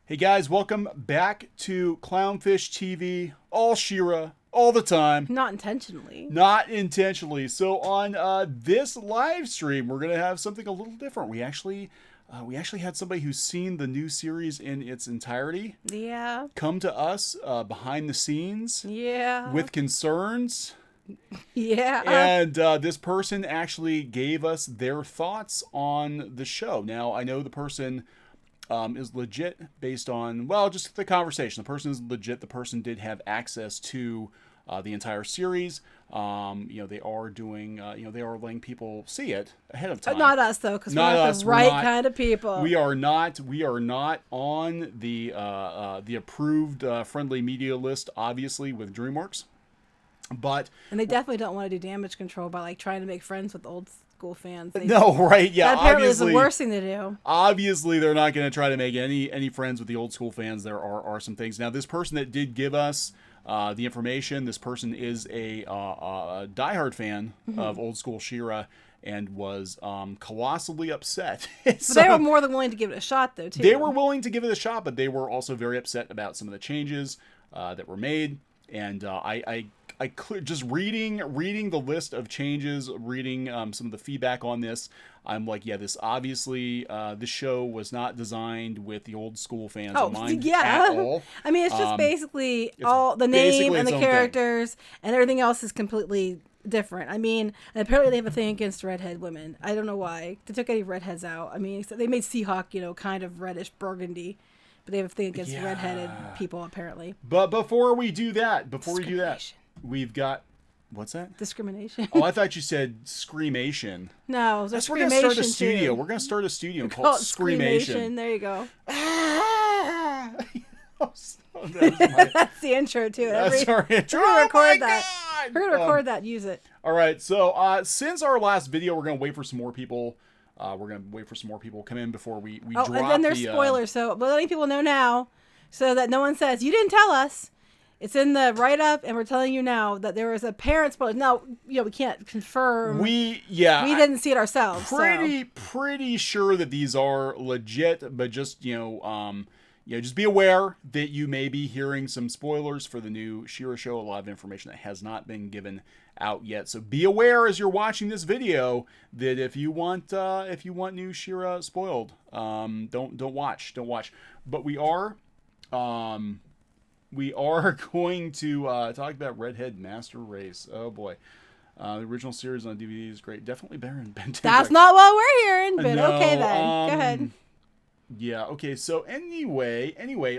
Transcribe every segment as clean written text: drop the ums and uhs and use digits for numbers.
Hey guys, welcome back to Clownfish TV. All SheRa, all the time. Not intentionally. Not intentionally. So on this live stream, we're gonna have something a little different. We actually had somebody who's seen the new series in its entirety. Yeah. Come to us behind the scenes. Yeah. With concerns. Yeah. And this person actually gave us their thoughts on the show. Now, I know the person is legit based on, well, just the conversation. The person is legit. The person did have access to the entire series. They are doing, they are letting people see it ahead of time. Not us, though, because we're not the right kind of people. We are not on the approved friendly media list, obviously, with DreamWorks. And they definitely don't want to do damage control by like trying to make friends with old school fans. No, right? Yeah, that apparently is the worst thing to do. Obviously, they're not going to try to make any friends with the old school fans. There are some things. Now, this person that did give us the information, this person is a diehard fan of old school SheRa and was colossally upset. So they were more than willing to give it a shot, though, too. They were willing to give it a shot, but they were also very upset about some of the changes that were made. And just reading the list of changes, reading some of the feedback on this, I'm like, yeah, this obviously, this show was not designed with the old school fans in mind at all. I mean, it's just basically all the name and the characters, and everything else is completely different. I mean, and apparently they have a thing against redhead women. I don't know why. They took any redheads out. I mean, they made Seahawk, kind of reddish burgundy. But they have a thing against redheaded people, apparently. But before we do that, we've got... What's that? Discrimination. Oh, I thought you said screamation. No, we're going to start a studio. Too. We're going to start a studio called Screamation. There you go. That's the intro, too. That's our intro. We're going to record that. We're going to record that. Use it. All right. So since our last video, we're going to wait for some more people. To come in before we drop and then there's spoilers. So we're letting people know now so that no one says, you didn't tell us. It's in the write-up, and we're telling you now that there was a parent spoiler. Now, we can't confirm. We didn't see it ourselves. Pretty sure that these are legit, but just, just be aware that you may be hearing some spoilers for the new SheRa show. A lot of information that has not been given out yet. So be aware as you're watching this video that if you want new SheRa spoiled, don't watch. But we are going to talk about Redhead Master Race. Oh boy. The original series on DVD is great. Definitely better than Ben 10. That's not what we're hearing, but no, okay then. Go ahead. Yeah, okay, so anyway,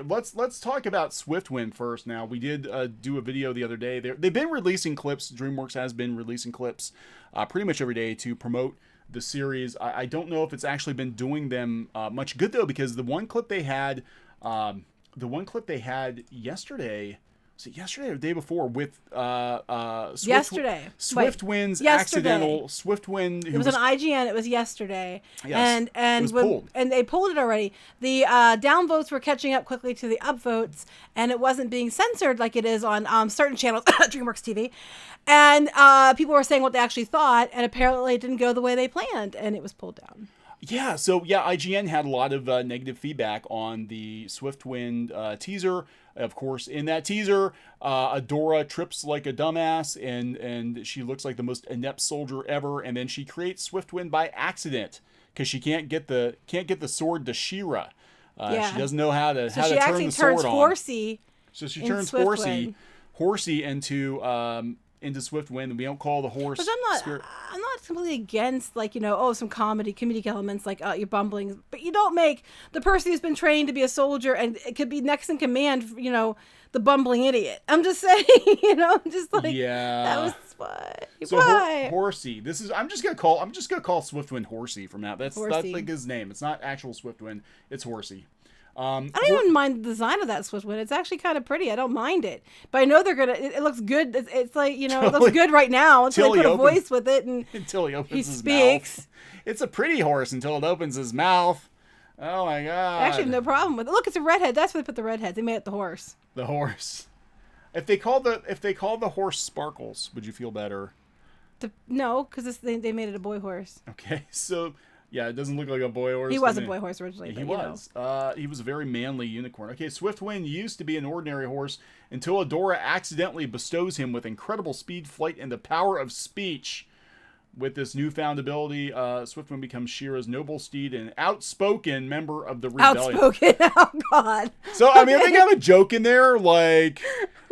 let's talk about Swiftwind first now. We did do a video the other day. They've been releasing clips. DreamWorks has been releasing clips pretty much every day to promote the series. I don't know if it's actually been doing them much good, though, because the one clip they had yesterday... Was it yesterday or the day before with yesterday Swiftwind's accidental Swiftwind? It was on IGN. It was yesterday. Yes, and it was pulled. And they pulled it already. The downvotes were catching up quickly to the upvotes, and it wasn't being censored like it is on certain channels, DreamWorks TV. And people were saying what they actually thought, and apparently it didn't go the way they planned, and it was pulled down. Yeah, so IGN had a lot of negative feedback on the Swiftwind teaser. Of course, in that teaser, Adora trips like a dumbass, and she looks like the most inept soldier ever. And then she creates Swiftwind by accident because she can't get the sword to SheRa. She doesn't know how to turn the sword on. Horsey. So she turns Horsey into Swiftwind, and we don't call the horse. But I'm not completely against some comedic elements like you're bumbling, but you don't make the person who's been trained to be a soldier and it could be next in command, the bumbling idiot. I'm just saying, that was why. So Horsey. I'm just gonna call Swiftwind Horsey from now. That's like his name. It's not actual Swiftwind. It's Horsey. I don't even mind the design of that Swiftwind. It's actually kind of pretty. I don't mind it. But I know they're going to... It looks good. It's like, it looks good right now until they put a voice with it and until he opens his speaks. Mouth. It's a pretty horse until it opens his mouth. Oh, my God. Actually, no problem with it. Look, it's a redhead. That's where they put the redhead. They made it the horse. The horse. If they called the horse Sparkles, would you feel better? No, because they made it a boy horse. Okay, so... Yeah, it doesn't look like a boy horse. He was a boy horse originally. Yeah, he was. He was a very manly unicorn. Okay, Swiftwind used to be an ordinary horse until Adora accidentally bestows him with incredible speed, flight, and the power of speech. With this newfound ability, Swiftwind becomes SheRa's noble steed and outspoken member of the rebellion. Outspoken? Oh, God. So, I mean, they got a joke in there, like,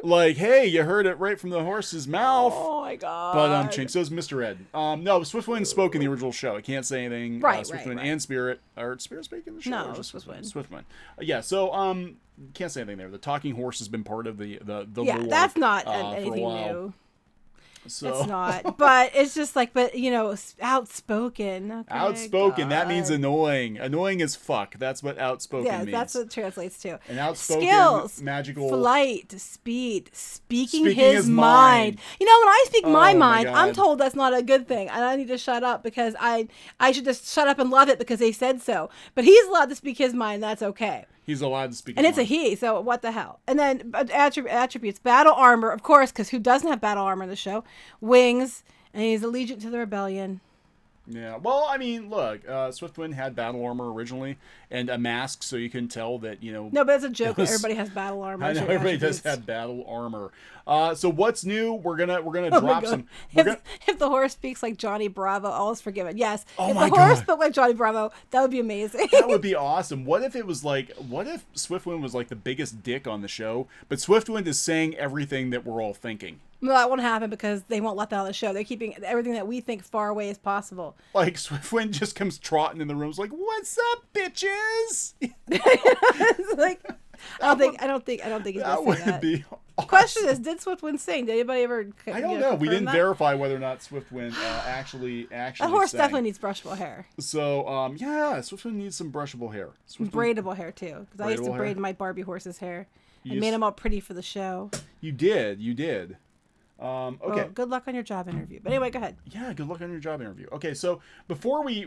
hey, you heard it right from the horse's mouth. Oh, my God. But, chink, so is Mr. Ed. No, Swiftwind spoke in the original show. It can't say anything. Right, Swiftwind right. and Spirit. Or Spirit speak in the show? No, or just Swiftwind. Swiftwind. Yeah, so, can't say anything there. The talking horse has been part of the yeah, lore, that's not for a anything while. new. So. It's not, but it's just like, but you know, outspoken. Okay, Outspoken, that means God. annoying. Annoying as fuck. That's what outspoken means. Yeah, that's what it translates to. An outspoken, skills, magical... flight, speed, speaking his mind. You know, when I speak my mind, I'm told that's not a good thing. And I need to shut up because I should just shut up and love it because they said so. But he's allowed to speak his mind, that's okay. He's allowed to speak and his it's mind. a he, so what the hell? And then attributes, battle armor, of course, because who doesn't have battle armor in the show? Wings, and he's allegiant to the rebellion. Yeah, well, I mean, look, Swiftwind had battle armor originally and a mask, so you can tell that, you know... No, but it's a joke. Everybody has battle armor. I know, everybody does have battle armor. So what's new? We're gonna drop some... If the horse speaks like Johnny Bravo, all is forgiven. Yes. Oh if my the horse God. spoke like Johnny Bravo, that would be amazing. That would be awesome. What if it was like... What if Swiftwind was like the biggest dick on the show, but Swiftwind is saying everything that we're all thinking? No, that won't happen because they won't let that on the show. They're keeping everything that we think far away as possible. Like Swiftwind just comes trotting in the room, like, "What's up, bitches?" It's like, I don't think he's gonna say That would that. be awesome. Question is, did Swiftwind sing? Did anybody ever? I don't know. We didn't verify whether or not Swiftwind actually. That horse sang. definitely needs brushable hair. So yeah, Swiftwind needs some brushable hair. Braidable hair too, because I used to Braidable braid hair? my Barbie horse's hair. You I made them all pretty for the show. You did. Okay. Well, good luck on your job interview. But anyway, go ahead. Yeah, good luck on your job interview. Okay, so before we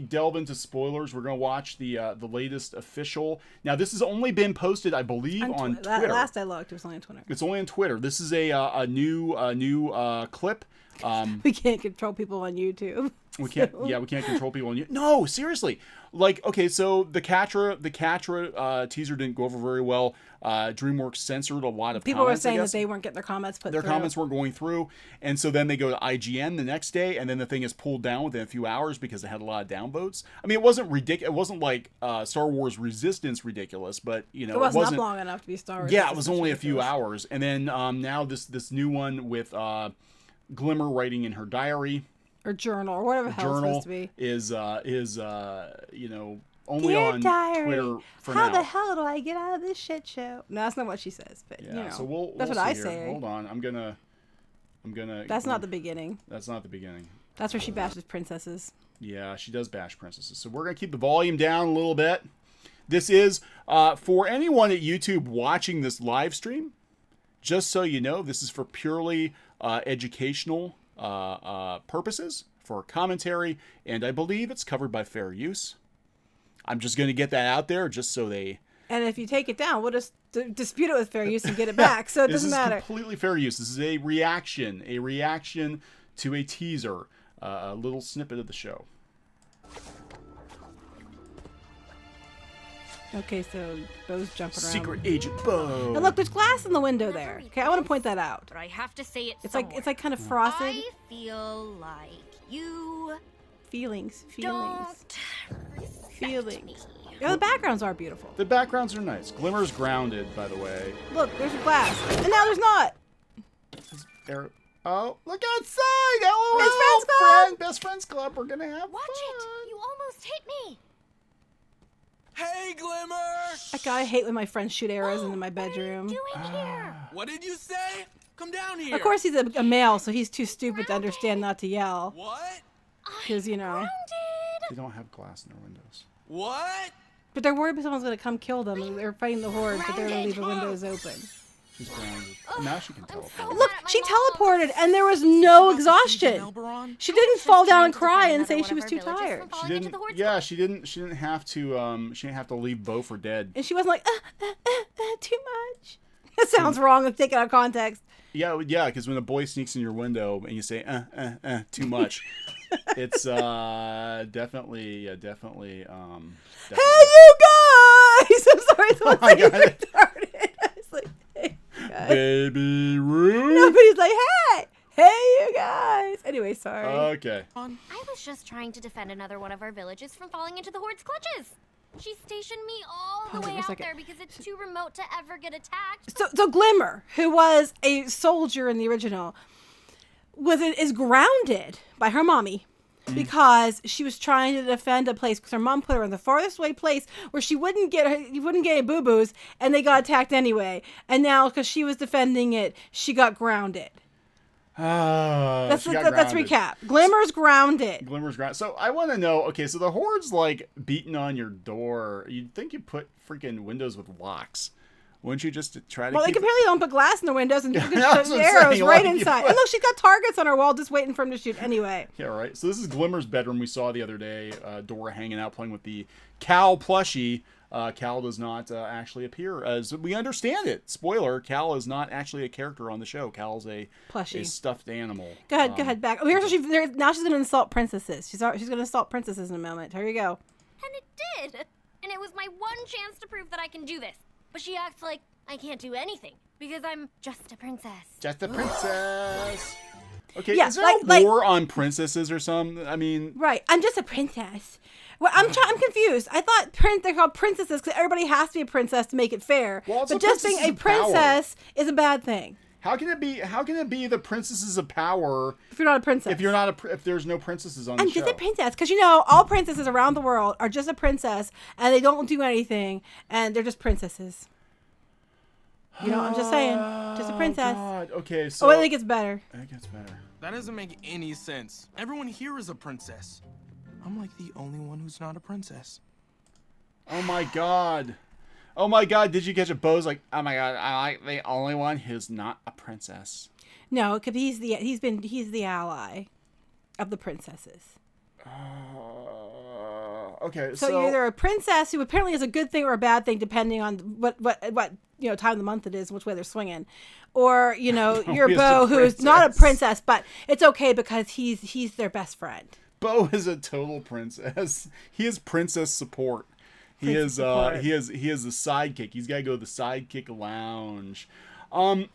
delve into spoilers, we're gonna watch the latest official. Now, this has only been posted, I believe, on Twitter. Last I looked, it was only on Twitter. It's only on Twitter. This is a new clip. We can't control people on YouTube. We can't. Yeah, we can't control people on YouTube. No, seriously. Like, okay, so the Catra teaser didn't go over very well. DreamWorks censored a lot of people comments, were saying that they weren't getting their comments put through. Their comments weren't going through, and so then they go to IGN the next day, and then the thing is pulled down within a few hours because it had a lot of downvotes. I mean, it wasn't ridiculous. It wasn't like Star Wars Resistance ridiculous, but you know, it wasn't up long enough to be Star Wars. Yeah, it was only a few hours, and then now this new one with Glimmer writing in her diary or journal or whatever the hell it's supposed to be is you know, only Dear on diary, Twitter for how now. the hell do I get out of this shit show? No, that's not what she says, but Yeah, you know, so that's we'll what I see say. here. Hold on, I'm gonna. That's not the beginning. That's not the beginning. That's where she bashes princesses. Yeah, she does bash princesses. So we're gonna keep the volume down a little bit. This is for anyone at YouTube watching this live stream. Just so you know, this is for purely educational purposes, for commentary, and I believe it's covered by fair use. I'm just going to get that out there just so they... And if you take it down, we'll just dispute it with fair use and get it back, so it doesn't matter. This is completely fair use. This is a reaction to a teaser, a little snippet of the show. Okay, so Bo's jumping around. Secret Agent Bo. And look, there's glass in the window there. Okay, I want to point that out. But I have to say It's like kind of frosted. I feel like you Feelings. don't Feelings. me. Yeah, the backgrounds are beautiful. The backgrounds are nice. Glimmer's grounded, by the way. Look, there's glass, and now there's not. Oh, look outside! LOL! Best Friends Club! Best Friends Club. We're gonna have Watch fun. it! You almost hit me! Hey, Glimmer! I hate when my friends shoot arrows into my What are you bedroom. doing here? What did you say? Come down here. Of course, he's a male, so he's too stupid to understand not to yell. What? Because, you know. They don't have glass in their windows. What? But they're worried someone's going to come kill them. And they're fighting the horde, but they're going to leave the windows open. She's grounded. Now she can teleport. Look, she teleported, and there was no exhaustion. Elberon? She didn't fall down and cry and say she was too tired. She didn't. Yeah, she didn't. She didn't have to. She didn't have to leave Bo for dead. And she wasn't like, too much. It sounds wrong if taken out of context. Yeah, because when a boy sneaks in your window and you say, too much, It's definitely. Hey, you guys! I'm sorry, the one thing retarded. I was like, hey, guys. Baby Ruth. Nobody's like, hey, you guys. Anyway, sorry. Okay. I was just trying to defend another one of our villages from falling into the Horde's clutches. She stationed me all the way out there because it's too remote to ever get attacked. So Glimmer, who was a soldier in the original, is grounded by her mommy because she was trying to defend a place because her mom put her in the farthest away place where you wouldn't get any boo-boos, and they got attacked anyway. And now because she was defending it, she got grounded. Let's recap. Glimmer's grounded. So I want to know, okay, so the Horde's like beating on your door. You'd think you put freaking windows with locks. Wouldn't you just try to Well, keep they apparently don't put glass in the windows and shoot arrows saying. right inside. And look, she's got targets on her wall just waiting for him to shoot anyway. Yeah, right. So this is Glimmer's bedroom we saw the other day. Dora hanging out playing with the Cal plushie. Cal does not actually appear, as we understand it. Spoiler: Cal is not actually a character on the show. Cal's a plushie, a stuffed animal. Go ahead, back. Oh, here's what now she's going to insult princesses. She's going to insult princesses in a moment. Here you go. And it did. And it was my one chance to prove that I can do this. But she acts like I can't do anything because I'm just a princess. Just a princess. Okay, yeah, is there a war on princesses or something? I mean, right? I'm just a princess. Well, I'm confused. I thought they're called princesses because everybody has to be a princess to make it fair. Well, but just being a princess is a bad thing. How can it be? How can it be the princesses of power if you're not a princess? If there's no princesses on the show? I'm just a princess because all princesses around the world are just a princess and they don't do anything and they're just princesses. I'm just saying, just a princess. God. Okay, so I think it's better. It gets better. That doesn't make any sense. Everyone here is a princess. I'm like the only one who's not a princess. Oh my god. Oh my god, did you catch it? Bo's like, oh my god, I like the only one who's not a princess. No, because he's the ally of the princesses. Okay, so you're either a princess, who apparently is a good thing or a bad thing depending on what time of the month it is, which way they're swinging, or you're Bo, who's not a princess, but it's okay because he's their best friend. Bo is a total princess. He is princess support. He is the sidekick. He's got to go to the sidekick lounge.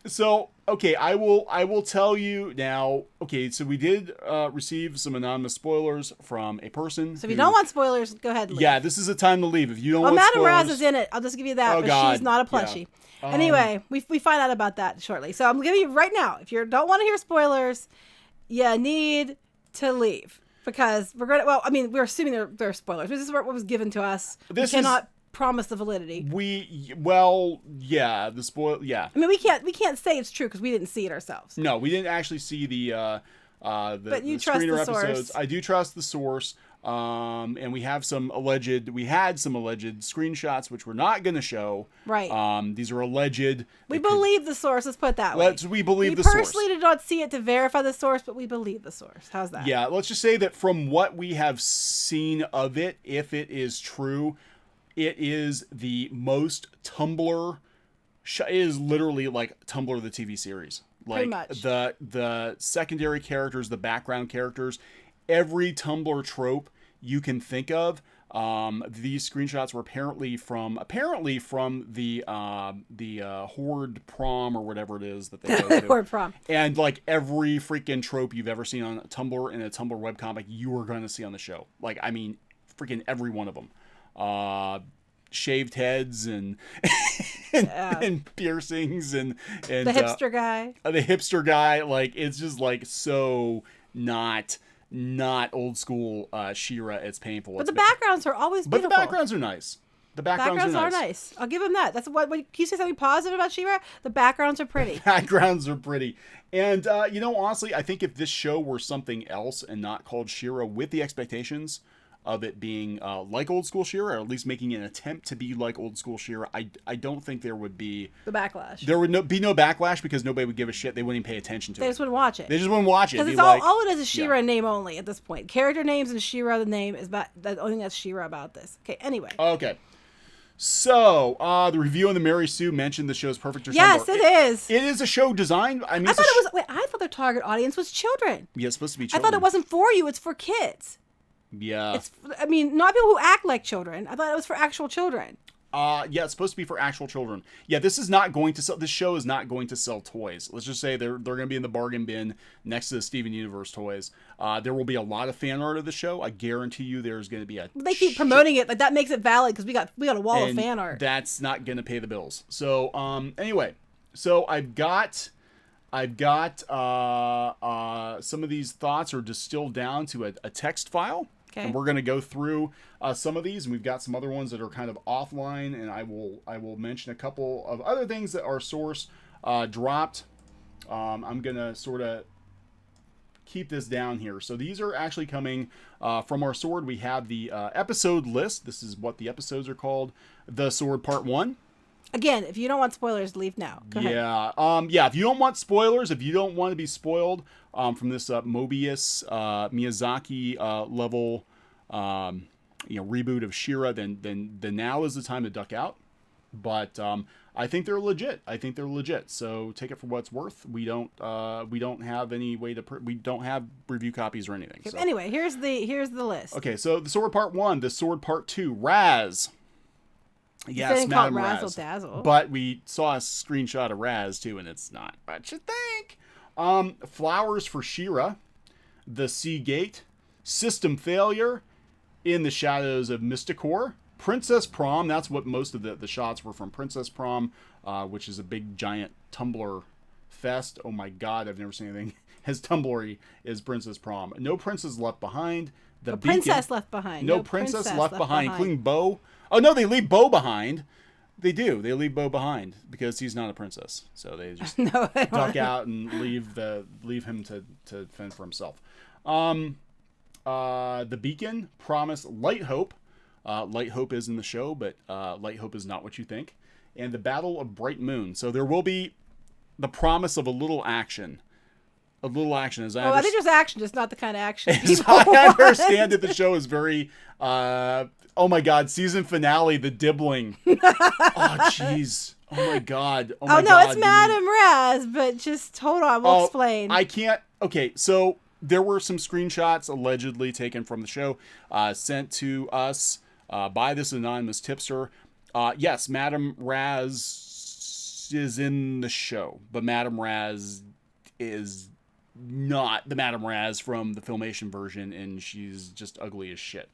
So okay, I will tell you now. Okay, so we did receive some anonymous spoilers from a person. So if you don't want spoilers, go ahead and leave. Yeah, this is a time to leave. If you don't want Madame spoilers. Raz is in it. I'll just give you that, but she's not a plushie. Yeah. Anyway, we find out about that shortly. So I'm giving you right now. If you don't want to hear spoilers, you need to leave. Because we're going to, we're assuming they're spoilers. This is what was given to us. We cannot promise the validity. The spoil, yeah. I mean, we can't say it's true because we didn't see it ourselves. No, we didn't actually see the but you trust screener the source. episodes. I do trust the source. And we had some alleged screenshots, which we're not going to show. Right. These are alleged. We believe the source. Let's put it that way. We believe the source. We personally did not see it to verify the source, but we believe the source. How's that? Yeah. Let's just say that from what we have seen of it, if it is true, it is the most Tumblr. It is literally like Tumblr the TV series. Like pretty much. The secondary characters, the background characters, every Tumblr trope you can think of. These screenshots were apparently from the Horde prom or whatever it is that they go to. Horde prom. And like every freaking trope you've ever seen on Tumblr in a Tumblr webcomic, you are going to see on the show. Like, I mean, freaking every one of them. Shaved heads and piercings and the hipster guy. The hipster guy, like, it's just like so not old school SheRa. It's painful. But the backgrounds are always beautiful. But the backgrounds are nice. The backgrounds are nice. I'll give them that. That's what can you say something positive about SheRa? The backgrounds are pretty. Backgrounds are pretty. And honestly, I think if this show were something else and not called SheRa, with the expectations of it being like old school SheRa, or at least making an attempt to be like old school SheRa, I don't think there would be the backlash. There would be no backlash because nobody would give a shit. They wouldn't even pay attention to it. They just wouldn't watch it. They just wouldn't watch it. Because it's all it is SheRa name only at this point. Character names and SheRa the name is about the only thing that's SheRa about this. Okay, anyway. Okay. So, the review on the Mary Sue mentioned the show's perfect for Yes, it is. It is a show designed. I mean, I thought it was. Wait, I thought their target audience was children. Yeah, it's supposed to be I children. thought it wasn't for you. It's for kids. Yeah. I mean, not people who act like children. I thought it was for actual children. Yeah, it's supposed to be for actual children. Yeah, this is not going to sell. This show is not going to sell toys. Let's just say they're going to be in the bargain bin next to the Steven Universe toys. There will be a lot of fan art of the show. I guarantee you, there's going to be a. They keep promoting it, like that makes it valid because we got a wall of fan art. That's not going to pay the bills. So anyway, so I've got some of these thoughts are distilled down to a text file. Okay. And we're going to go through some of these, and we've got some other ones that are kind of offline, and I will mention a couple of other things that our source dropped. I'm going to sort of keep this down here. So these are actually coming from our Sword. We have the episode list. This is what the episodes are called. The Sword Part 1. Again, if you don't want spoilers, leave now. Go ahead. Yeah. If you don't want spoilers, if you don't want to be spoiled from this Mobius Miyazaki level, reboot of SheRa, then now is the time to duck out. But I think they're legit. So take it for what it's worth. We don't have any way to. We don't have review copies or anything. Okay, So. anyway, here's the list. Okay, so the Sword Part 1, the Sword Part 2, Raz. Yes, Madam Razzle Raz. Dazzle. But we saw a screenshot of Raz too, and it's not what you think. Flowers for SheRa, The Sea Gate, System Failure, In the Shadows of Mysticor, Princess Prom. That's what most of the shots were from. Princess Prom, which is a big giant Tumblr fest. Oh my God, I've never seen anything as Tumblr-y as Princess Prom. No Princess Left Behind. The Princess Left Behind. No Princess Left Behind, including Bo. Oh no, they leave Bo behind. They do. They leave Bo behind because he's not a princess. So they just duck out and leave him to fend for himself. The Beacon, Promise, Light Hope. Light Hope is in the show, but Light Hope is not what you think. And the Battle of Bright Moon. So there will be the promise of a little action. A little action, as I think there's action, just not the kind of action. I understand that the show is very. Oh my God! Season finale, the dibbling. Oh jeez. Oh my God. Oh my no, God, it's Madam Raz, but just hold on, we'll explain. I can't. Okay, so there were some screenshots allegedly taken from the show, sent to us by this anonymous tipster. Yes, Madam Raz is in the show, but Madam Raz is not the Madam Raz from the Filmation version, and she's just ugly as shit.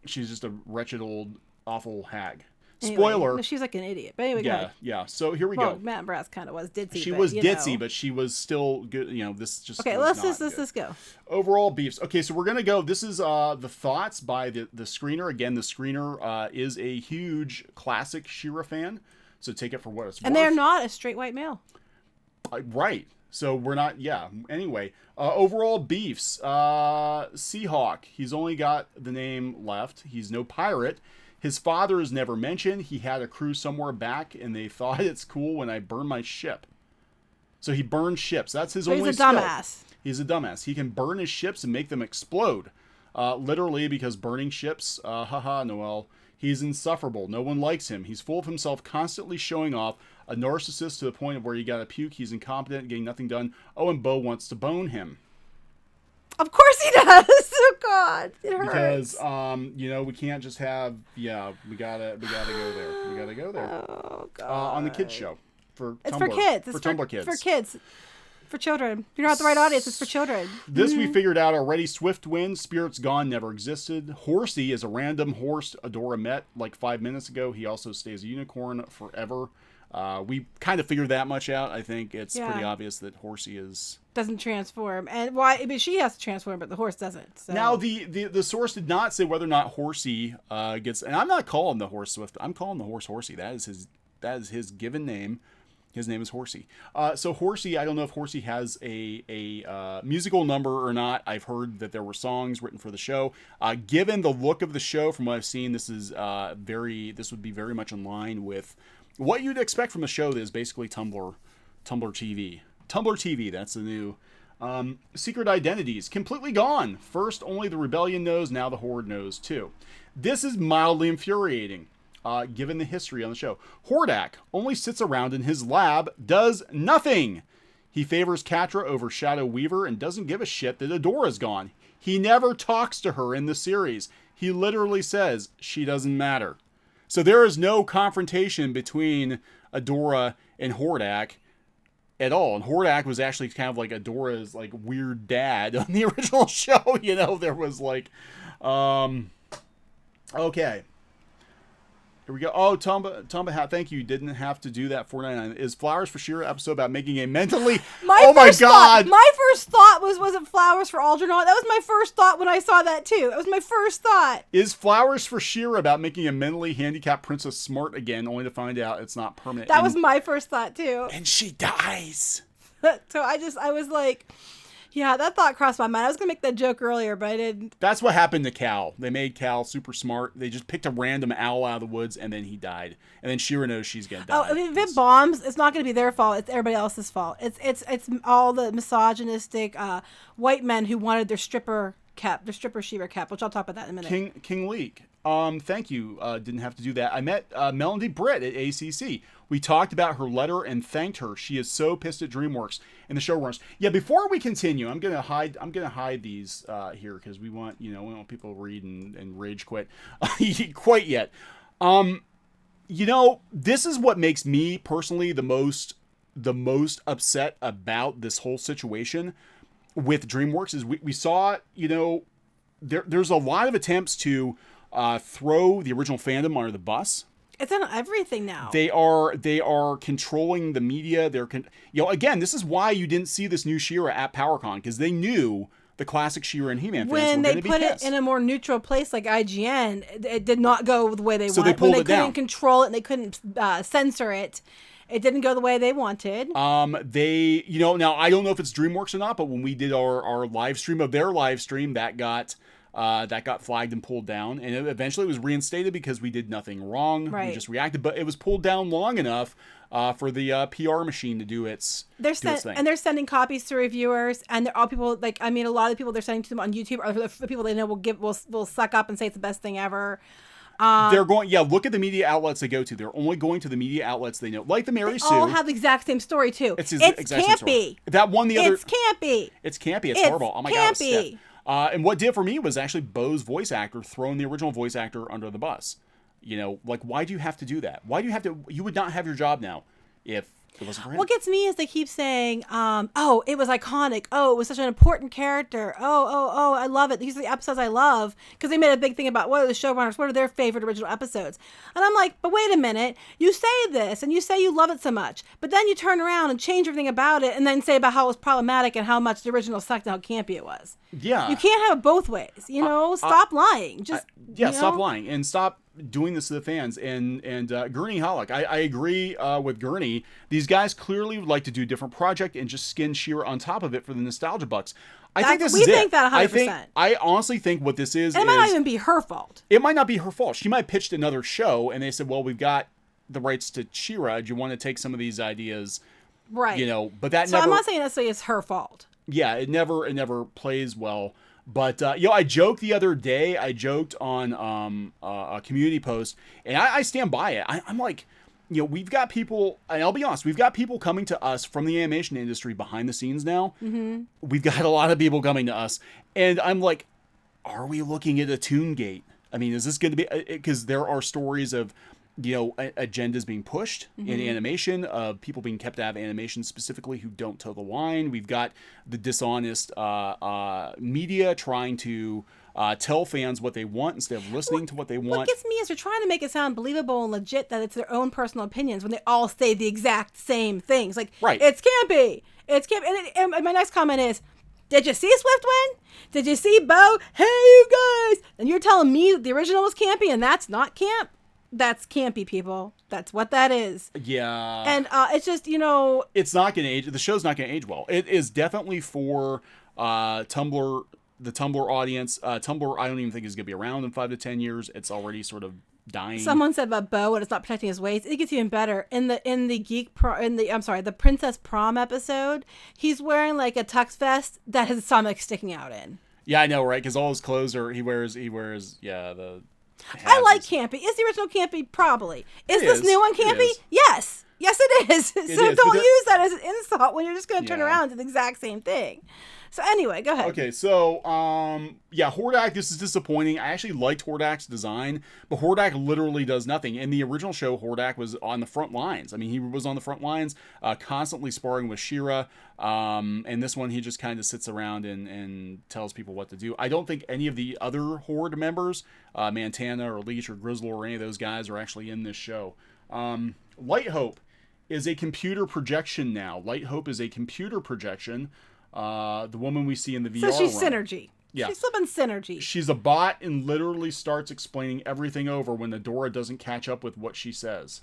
She's just a wretched old awful hag. Anyway, Spoiler. no, she's like an idiot. But anyway, yeah. So here we go. Madam Raz kind of was ditzy. She was ditzy, but she was still good. This just okay. Let's go. Overall beefs. Okay, so we're gonna go. This is the thoughts by the screener. Again, the screener is a huge classic SheRa fan, so take it for what it's worth. And they're not a straight white male. Right. So we're not. Yeah. Anyway, overall beefs. Seahawk. He's only got the name left. He's no pirate. His father is never mentioned. He had a crew somewhere back, and they thought it's cool when I burn my ship. So he burns ships. That's his only skill. He's a dumbass. He's a dumbass. He can burn his ships and make them explode. Literally, because burning ships, haha, Noel. He's insufferable. No one likes him. He's full of himself, constantly showing off. A narcissist to the point of where you gotta puke. He's incompetent, getting nothing done. Oh, and Bo wants to bone him. Of course he does. Oh God, it hurts. Because we can't just have. Yeah, we gotta go there. We gotta go there. Oh God. On the kids show It's Tumblr. for kids. It's for Tumblr kids. For kids. For children. You're not the right audience. It's for children. This we figured out already. Swift Wind, Spirits Gone, never existed. Horsey is a random horse Adora met like 5 minutes ago. He also stays a unicorn forever. We kind of figured that much out. I think it's pretty obvious that Horsey doesn't transform, and why? I mean, she has to transform, but the horse doesn't. So. Now the source did not say whether or not Horsey gets, and I'm not calling the horse Swift. I'm calling the horse Horsey. That is his given name. His name is Horsey. So Horsey, I don't know if Horsey has a musical number or not. I've heard that there were songs written for the show. Given the look of the show, from what I've seen, this would be very much in line with what you'd expect from a show that is basically Tumblr TV. Tumblr TV, that's the new. Secret identities, completely gone. First, only the rebellion knows, now the horde knows too. This is mildly infuriating. given the history on the show. Hordak only sits around in his lab, does nothing. He favors Catra over Shadow Weaver and doesn't give a shit that Adora's gone. He never talks to her in the series. He literally says she doesn't matter. So there is no confrontation between Adora and Hordak at all. And Hordak was actually kind of like Adora's like weird dad on the original show. You know, there was like, okay. Here we go. Oh, Tomba Hat, thank you. Didn't have to do that. $4.99. Is Flowers for SheRa episode about making a mentally... oh my God. My first thought was it Flowers for Algernon? That was my first thought when I saw that too. That was my first thought. Is Flowers for SheRa about making a mentally handicapped princess smart again, only to find out it's not permanent? That was my first thought too. And she dies. So I was like... Yeah, that thought crossed my mind. I was going to make that joke earlier, but I didn't. That's what happened to Cal. They made Cal super smart. They just picked a random owl out of the woods, and then he died. And then SheRa knows she's going to die. Oh, if it bombs, it's not going to be their fault. It's everybody else's fault. It's all the misogynistic white men who wanted their stripper cap, their stripper SheRa cap, which I'll talk about that in a minute. King Leek. Thank you. Didn't have to do that. I met Melody Britt at ACC. We talked about her letter and thanked her. She is so pissed at DreamWorks and the showrunners. Yeah, before we continue, I'm gonna hide these here because we want people to read and rage quit quite yet. This is what makes me personally the most upset about this whole situation with DreamWorks is we saw there's a lot of attempts to throw the original fandom under the bus. It's on everything now. They are controlling the media. Again, this is why you didn't see this new SheRa at PowerCon, because they knew the classic SheRa and He-Man fans were going to be pissed. When they put it in a more neutral place like IGN, it did not go the way they wanted. So they pulled it down. When they couldn't control it and they couldn't censor it, it didn't go the way they wanted. Now I don't know if it's DreamWorks or not, but when we did our live stream of their live stream, that got flagged and pulled down, and eventually it was reinstated because we did nothing wrong. Right. We just reacted, but it was pulled down long enough for the PR machine to do its thing. And they're sending copies to reviewers, and they're all people a lot of the people they're sending to them on YouTube are the people they know will suck up and say it's the best thing ever. They're going, look at the media outlets they go to. They're only going to the media outlets they know, like the Mary Sue. They all have the exact same story too. It's campy. That one, the other. It's campy. It's campy. It's horrible. Oh my God. Campy. And what did it for me was actually Bo's voice actor throwing the original voice actor under the bus. Why do you have to do that? Why do you have to? You would not have your job now if it wasn't for him. What gets me is they keep saying, oh, it was iconic. Oh, it was such an important character. Oh, I love it. These are the episodes I love. Because they made a big thing about what are the showrunners, what are their favorite original episodes. And I'm like, but wait a minute. You say this and you say you love it so much. But then you turn around and change everything about it and then say about how it was problematic and how much the original sucked and how campy it was. Yeah. You can't have it both ways. Stop lying. Stop lying and stop doing this to the fans. And Gurney Hollick, I agree with Gurney. These guys clearly would like to do a different project and just skin SheRa on top of it for the nostalgia bucks. I think that 100%. I honestly think what this is. And it might not even be her fault. It might not be her fault. She might have pitched another show and they said, well, we've got the rights to SheRa. Do you want to take some of these ideas? Right. But that I'm not saying necessarily it's her fault. Yeah, it never plays well. But, I joked the other day. I joked on a community post, and I stand by it. I'm like, we've got people, and I'll be honest, we've got people coming to us from the animation industry behind the scenes now. Mm-hmm. We've got a lot of people coming to us, and I'm like, are we looking at a Toongate? I mean, is this going to be, because there are stories of, agendas being pushed in animation, of people being kept out of animation specifically who don't toe the line. We've got the dishonest media trying to tell fans what they want instead of listening to what they want. What gets me is they're trying to make it sound believable and legit that it's their own personal opinions when they all say the exact same things. Like, right. It's campy. It's campy. And my next comment is, did you see Swiftwind? Did you see Bo? Hey, you guys. And you're telling me that the original was campy and that's not camp? That's campy, people. That's what that is. Yeah. And it's just, it's not going to age. The show's not going to age well. It is definitely for Tumblr, the Tumblr audience. Tumblr, I don't even think is going to be around in 5 to 10 years. It's already sort of dying. Someone said about Bo and it's not protecting his waist. It gets even better. In the Princess Prom episode, he's wearing like a tux vest that his stomach's sticking out in. Yeah, I know, right? Because all his clothes he wears, the I like campy. Is the original campy? Probably. Is this new one campy? Yes. Yes, it is. So don't use that as an insult when you're just going to turn around and do the exact same thing. So anyway, go ahead. Okay, so, yeah, Hordak, this is disappointing. I actually liked Hordak's design, but Hordak literally does nothing. In the original show, Hordak was on the front lines. I mean, he was on the front lines, constantly sparring with SheRa. And this one, he just kind of sits around and tells people what to do. I don't think any of the other Horde members, Montana or Leech or Grizzle or any of those guys are actually in this show. Light Hope is a computer projection now. Light Hope is a computer projection. The woman we see in the VR So she's room. Synergy. Yeah. She's flipping Synergy. She's a bot and literally starts explaining everything over when Adora doesn't catch up with what she says.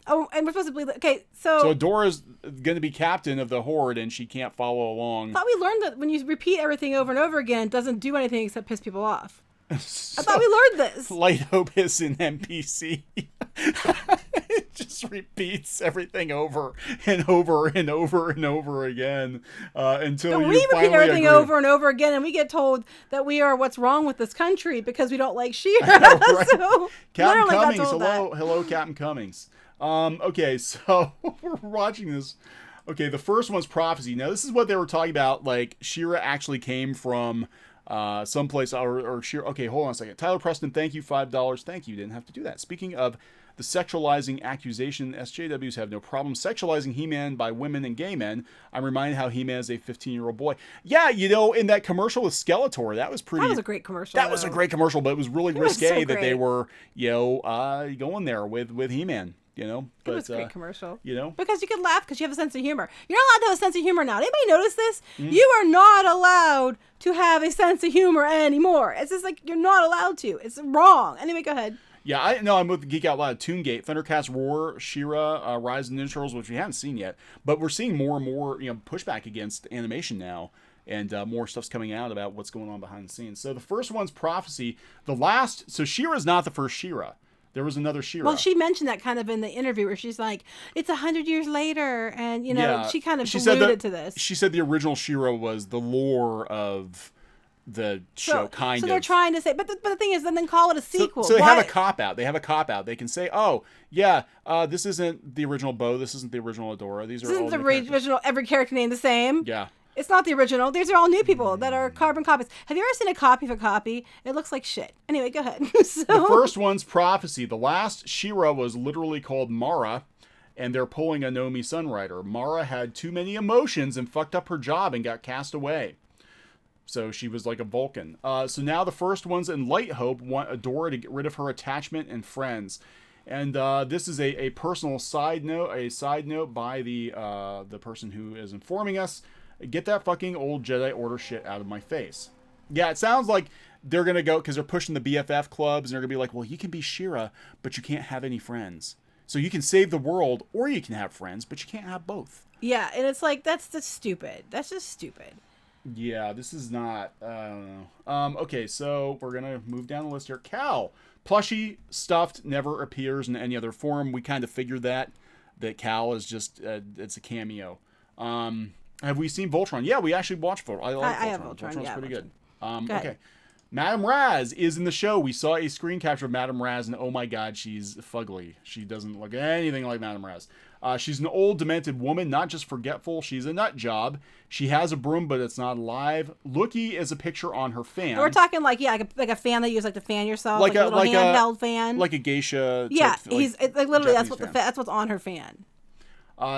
Oh, and we're supposed to believe that. Okay, so Adora's going to be captain of the Horde and she can't follow along. I thought we learned that when you repeat everything over and over again, it doesn't do anything except piss people off. So, I thought we learned this. Light Hope is an NPC. It just repeats everything over and over and over and over again until we you finally repeat everything agree. over and over again, and we get told that we are what's wrong with this country because we don't like SheRa. Right. So Captain literally got Cummings, told hello, Captain Cummings. Okay, so we're watching this. Okay, the first one's Prophecy. Now, this is what they were talking about. Like, SheRa actually came from someplace, or SheRa. Okay, hold on a second. Tyler Preston, thank you, $5. Thank you. Didn't have to do that. Speaking of the sexualizing accusation, SJWs have no problem sexualizing He-Man by women and gay men. I'm reminded how He-Man is a 15-year-old boy. Yeah, you know, in that commercial with Skeletor, that was pretty. That was a great commercial. That was a great commercial, but it was really risque so that they great. were, you know, going there with He-Man. You know, but, it was a great commercial. You know, because you can laugh because you have a sense of humor. You're not allowed to have a sense of humor now. Anybody notice this? You are not allowed to have a sense of humor anymore. It's just like you're not allowed to. It's wrong. Anyway, go ahead. Yeah, I'm with Geek Out Loud. Toongate, Thundercats Roar, SheRa, Rise of the Ninja Turtles, which we haven't seen yet, but we're seeing more and more, you know, pushback against animation now, and more stuff's coming out about what's going on behind the scenes. So the first one's Prophecy. The last, so SheRa's not the first SheRa. There was another SheRa. Well, she mentioned that kind of in the interview where she's like, it's 100 years later. And, you know, she kind of alluded to this. She said the original SheRa was the lore of the show, kind of. So they're trying to say, but the thing is, then call it a sequel. So they have a cop-out. They have a cop-out. They can say, oh, yeah, this isn't the original Bo. This isn't the original Adora. These are all the original, every character named the same. Yeah. It's not the original. These are all new people that are carbon copies. Have you ever seen a copy of a copy? It looks like shit. Anyway, go ahead. So, the first one's Prophecy. The last SheRa was literally called Mara, and they're pulling a Nomi Sunrider. Mara had too many emotions and fucked up her job and got cast away. So she was like a Vulcan. So now the first one's in Light Hope want Adora to get rid of her attachment and friends. And this is a personal side note, by the person who is informing us. Get that fucking old Jedi Order shit out of my face. Yeah, it sounds like they're going to go, because they're pushing the BFF clubs, and they're going to be like, well, you can be SheRa, but you can't have any friends. So you can save the world, or you can have friends, but you can't have both. Yeah, and it's like, that's just stupid. That's just stupid. Yeah, this is not, I don't know. Okay, so we're going to move down the list here. Cal. Plushie, stuffed, never appears in any other form. We kind of figured that Cal is just, it's a cameo. Have we seen Voltron? Yeah, we actually watched Voltron. I like Voltron. I have Voltron. Voltron's Yeah, pretty good. Go Okay. Madame Raz is in the show. We saw a screen capture of Madame Raz, and oh my god, she's fugly. She doesn't look anything like Madame Raz. She's an old, demented woman, not just forgetful. She's a nut job. She has a broom, but it's not alive. Looky is a picture on her fan. And we're talking like a fan that you use like to fan yourself, like a little like handheld fan, like a geisha. Yeah, type, it's like literally Japanese that's what's on her fan.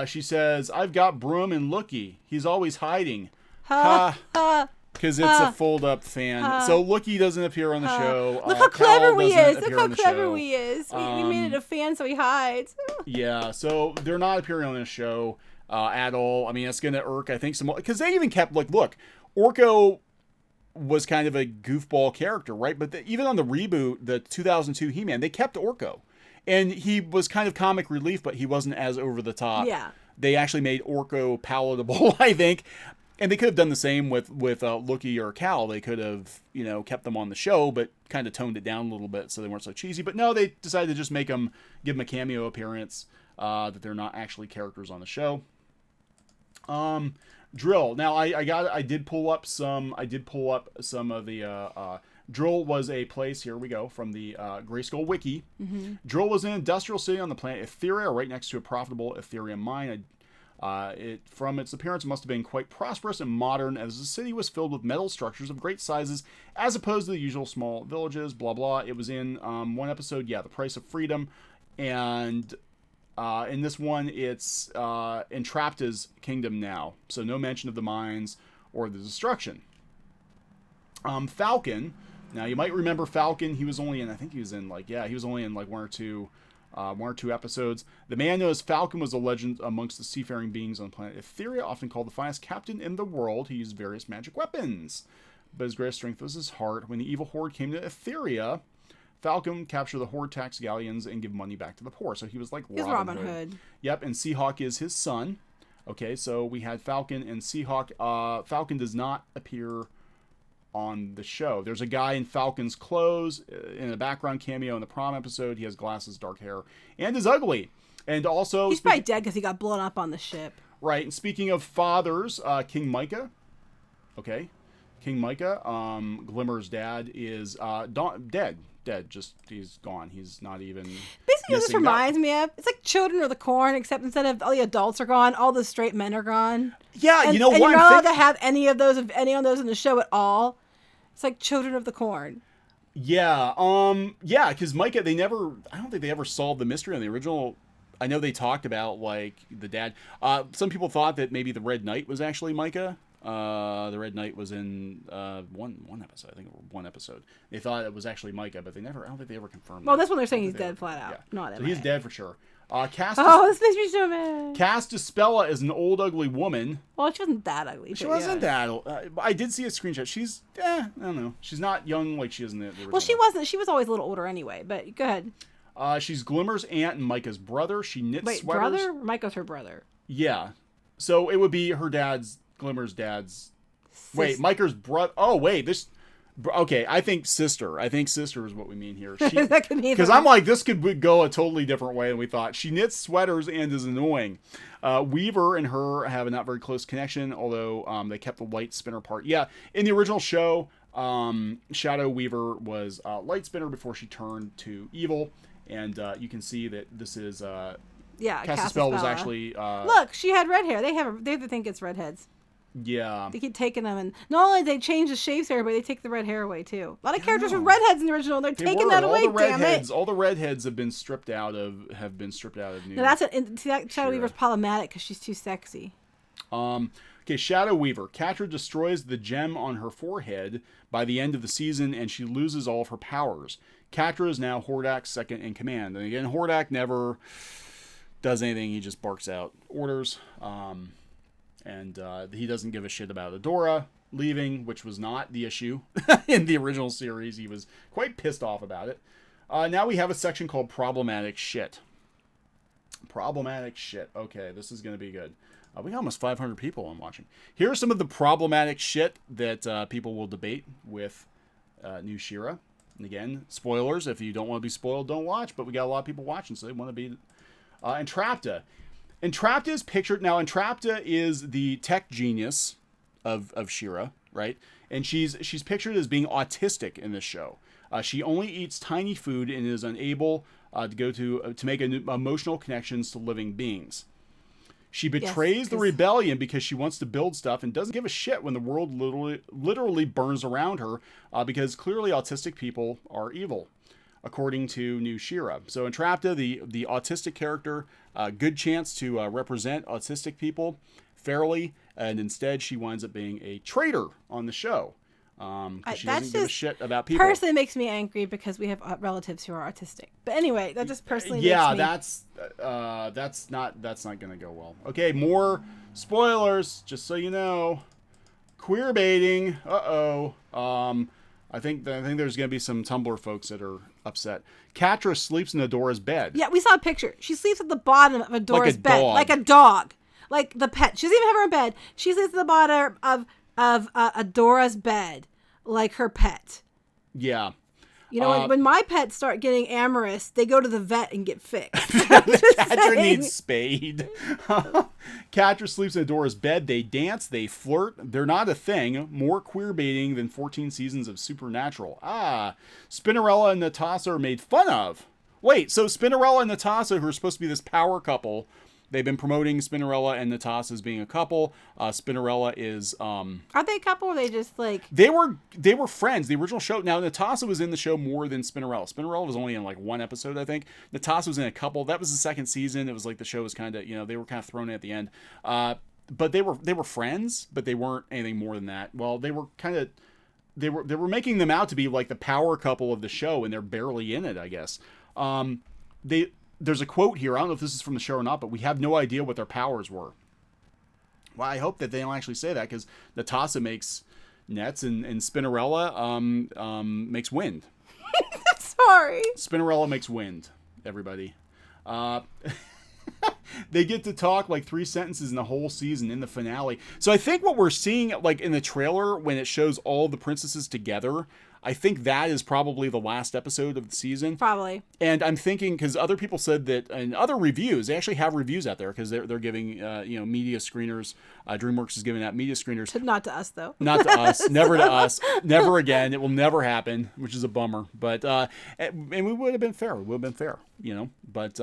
She says, I've got Broom and Looky. He's always hiding. Because it's a fold-up fan. So Looky doesn't appear on the show. Look how clever he is. Look how clever he is. We made it a fan so he hides. Yeah, so they're not appearing on the show at all. I mean, it's going to irk, I think, some more. Because they even kept, like, look, Orko was kind of a goofball character, right? But even on the reboot, the 2002 He-Man, they kept Orko. And he was kind of comic relief, but he wasn't as over the top. Yeah. They actually made Orko palatable, I think. And they could have done the same with Looky or Cal. They could have, you know, kept them on the show, but kind of toned it down a little bit so they weren't so cheesy. But no, they decided to just give them a cameo appearance, that they're not actually characters on the show. Drill. Now I did pull up some of the Drill was a place, here we go, from the Grayskull Wiki. Drill was an industrial city on the planet Etheria, right next to a profitable Ethereum mine. From its appearance, it must have been quite prosperous and modern, as the city was filled with metal structures of great sizes, as opposed to the usual small villages, blah, blah. It was in one episode, The Price of Freedom, and in this one, it's Entrapta's kingdom now, so no mention of the mines or the destruction. Falcon, now you might remember Falcon, he was only in, I think he was in one or two episodes. The man known as Falcon was a legend amongst the seafaring beings on the planet Etheria, often called the finest captain in the world. He used various magic weapons, but his greatest strength was his heart. When the evil horde came to Etheria, Falcon captured the horde tax galleons and give money back to the poor. So he was like Robin Hood. Yep, and Seahawk is his son. Okay, so we had Falcon and Seahawk. Falcon does not appear on the show. There's a guy in Falcon's clothes in a background cameo in the prom episode. He has glasses, dark hair, and is ugly. And also, he's probably dead because he got blown up on the ship. Right. And speaking of fathers, King Micah. Okay, King Micah. Glimmer's dad is dead. Just he's gone. He's not even. Basically, what this reminds me of, it's like Children of the Corn, except instead of all the adults are gone, all the straight men are gone. Yeah, and, you know what? And you're not allowed to have any of those in the show at all. It's like Children of the Corn. Yeah, because Micah, I don't think they ever solved the mystery on the original. I know they talked about, like, the dad. Some people thought that maybe the Red Knight was actually Micah. The Red Knight was in one episode, I think, one episode. They thought it was actually Micah, but I don't think they ever confirmed Well, that. this one they're saying he's dead flat out. Yeah. Not so he's dead for sure. This makes me so mad. Castispella is an old, ugly woman. Well, she wasn't that ugly. She wasn't that old. I did see a screenshot. She's, I don't know. She's not young like she is in the original. Well, she wasn't. She was always a little older anyway, but go ahead. She's Glimmer's aunt and Micah's brother. She knits sweaters. Brother? Micah's her brother. Yeah. So it would be Glimmer's dad's... Wait, Micah's brother... Oh, wait, this... Okay, I think sister. Sister is what we mean here. Because I'm like, this could go a totally different way than we thought. She knits sweaters and is annoying. Weaver and her have a not very close connection, although they kept the light spinner part. Yeah, in the original show, Shadow Weaver was a light spinner before she turned to evil. And you can see that this is... Castispella was actually... Look, she had red hair. They think it's redheads. Yeah. They keep taking them, and not only they change the shapes here, but they take the red hair away too. A lot of characters were redheads in the original. They're taking that away. Damn it! All the redheads have been stripped out of new. Now that Shadow Weaver's problematic because she's too sexy. Okay, Shadow Weaver. Catra destroys the gem on her forehead by the end of the season, and she loses all of her powers. Catra is now Hordak's second in command, and again, Hordak never does anything. He just barks out orders. And he doesn't give a shit about Adora leaving, which was not the issue in the original series. He was quite pissed off about it. Now we have a section called Problematic Shit. Problematic Shit. Okay, this is going to be good. We got almost 500 people on watching. Here are some of the problematic shit that people will debate with new SheRa. And again, spoilers. If you don't want to be spoiled, don't watch. But we got a lot of people watching, so they want to be... Entrapta. Entrapta is pictured... Now, Entrapta is the tech genius of SheRa, right? And she's pictured as being autistic in this show. She only eats tiny food and is unable to make emotional connections to living beings. She betrays the rebellion because she wants to build stuff and doesn't give a shit when the world literally burns around her because clearly autistic people are evil, according to new SheRa. So Entrapta, the autistic character, good chance to represent autistic people fairly, and instead she winds up being a traitor on the show. She doesn't give a shit about people. Personally makes me angry because we have relatives who are autistic. But anyway, that just personally makes me... that's not going to go well. Okay, more spoilers, just so you know. Queer baiting. I think there's going to be some Tumblr folks that are upset. Catra sleeps in Adora's bed. Yeah, we saw a picture. She sleeps at the bottom of Adora's bed. Dog. Like a dog. Like the pet. She doesn't even have her own bed. She sleeps at the bottom of Adora's bed. Like her pet. Yeah. You know, when my pets start getting amorous, they go to the vet and get fixed. Catra needs spayed. Catra sleeps in Adora's bed. They dance. They flirt. They're not a thing. More queer baiting than 14 seasons of Supernatural. Spinnerella and Natasha are made fun of. Wait, so Spinnerella and Natasha, who are supposed to be this power couple, they've been promoting Spinnerella and Natasha as being a couple. Spinnerella is Are they a couple, or are they just like... They were friends. The original show. Now, Natasha was in the show more than Spinnerella. Spinnerella was only in like one episode, I think. Natasha was in a couple. That was the second season. It was like the show was kind of, they were kind of thrown in at the end. But they were friends, but they weren't anything more than that. Well, they were kind of... They were making them out to be like the power couple of the show, and they're barely in it, I guess. There's a quote here. I don't know if this is from the show or not, but we have no idea what their powers were. Well, I hope that they don't actually say that, because Natasha makes nets and Spinnerella makes wind. Sorry. Spinnerella makes wind, everybody. They get to talk like 3 sentences in the whole season in the finale. So I think what we're seeing like in the trailer when it shows all the princesses together, I think that is probably the last episode of the season. Probably. And I'm thinking, because other people said that, and other reviews, they actually have reviews out there, because they're giving, media screeners. DreamWorks is giving out media screeners. Not to us, though. Not to us. Never to us. Never again. It will never happen, which is a bummer. But, and we would have been fair. We would have been fair, But,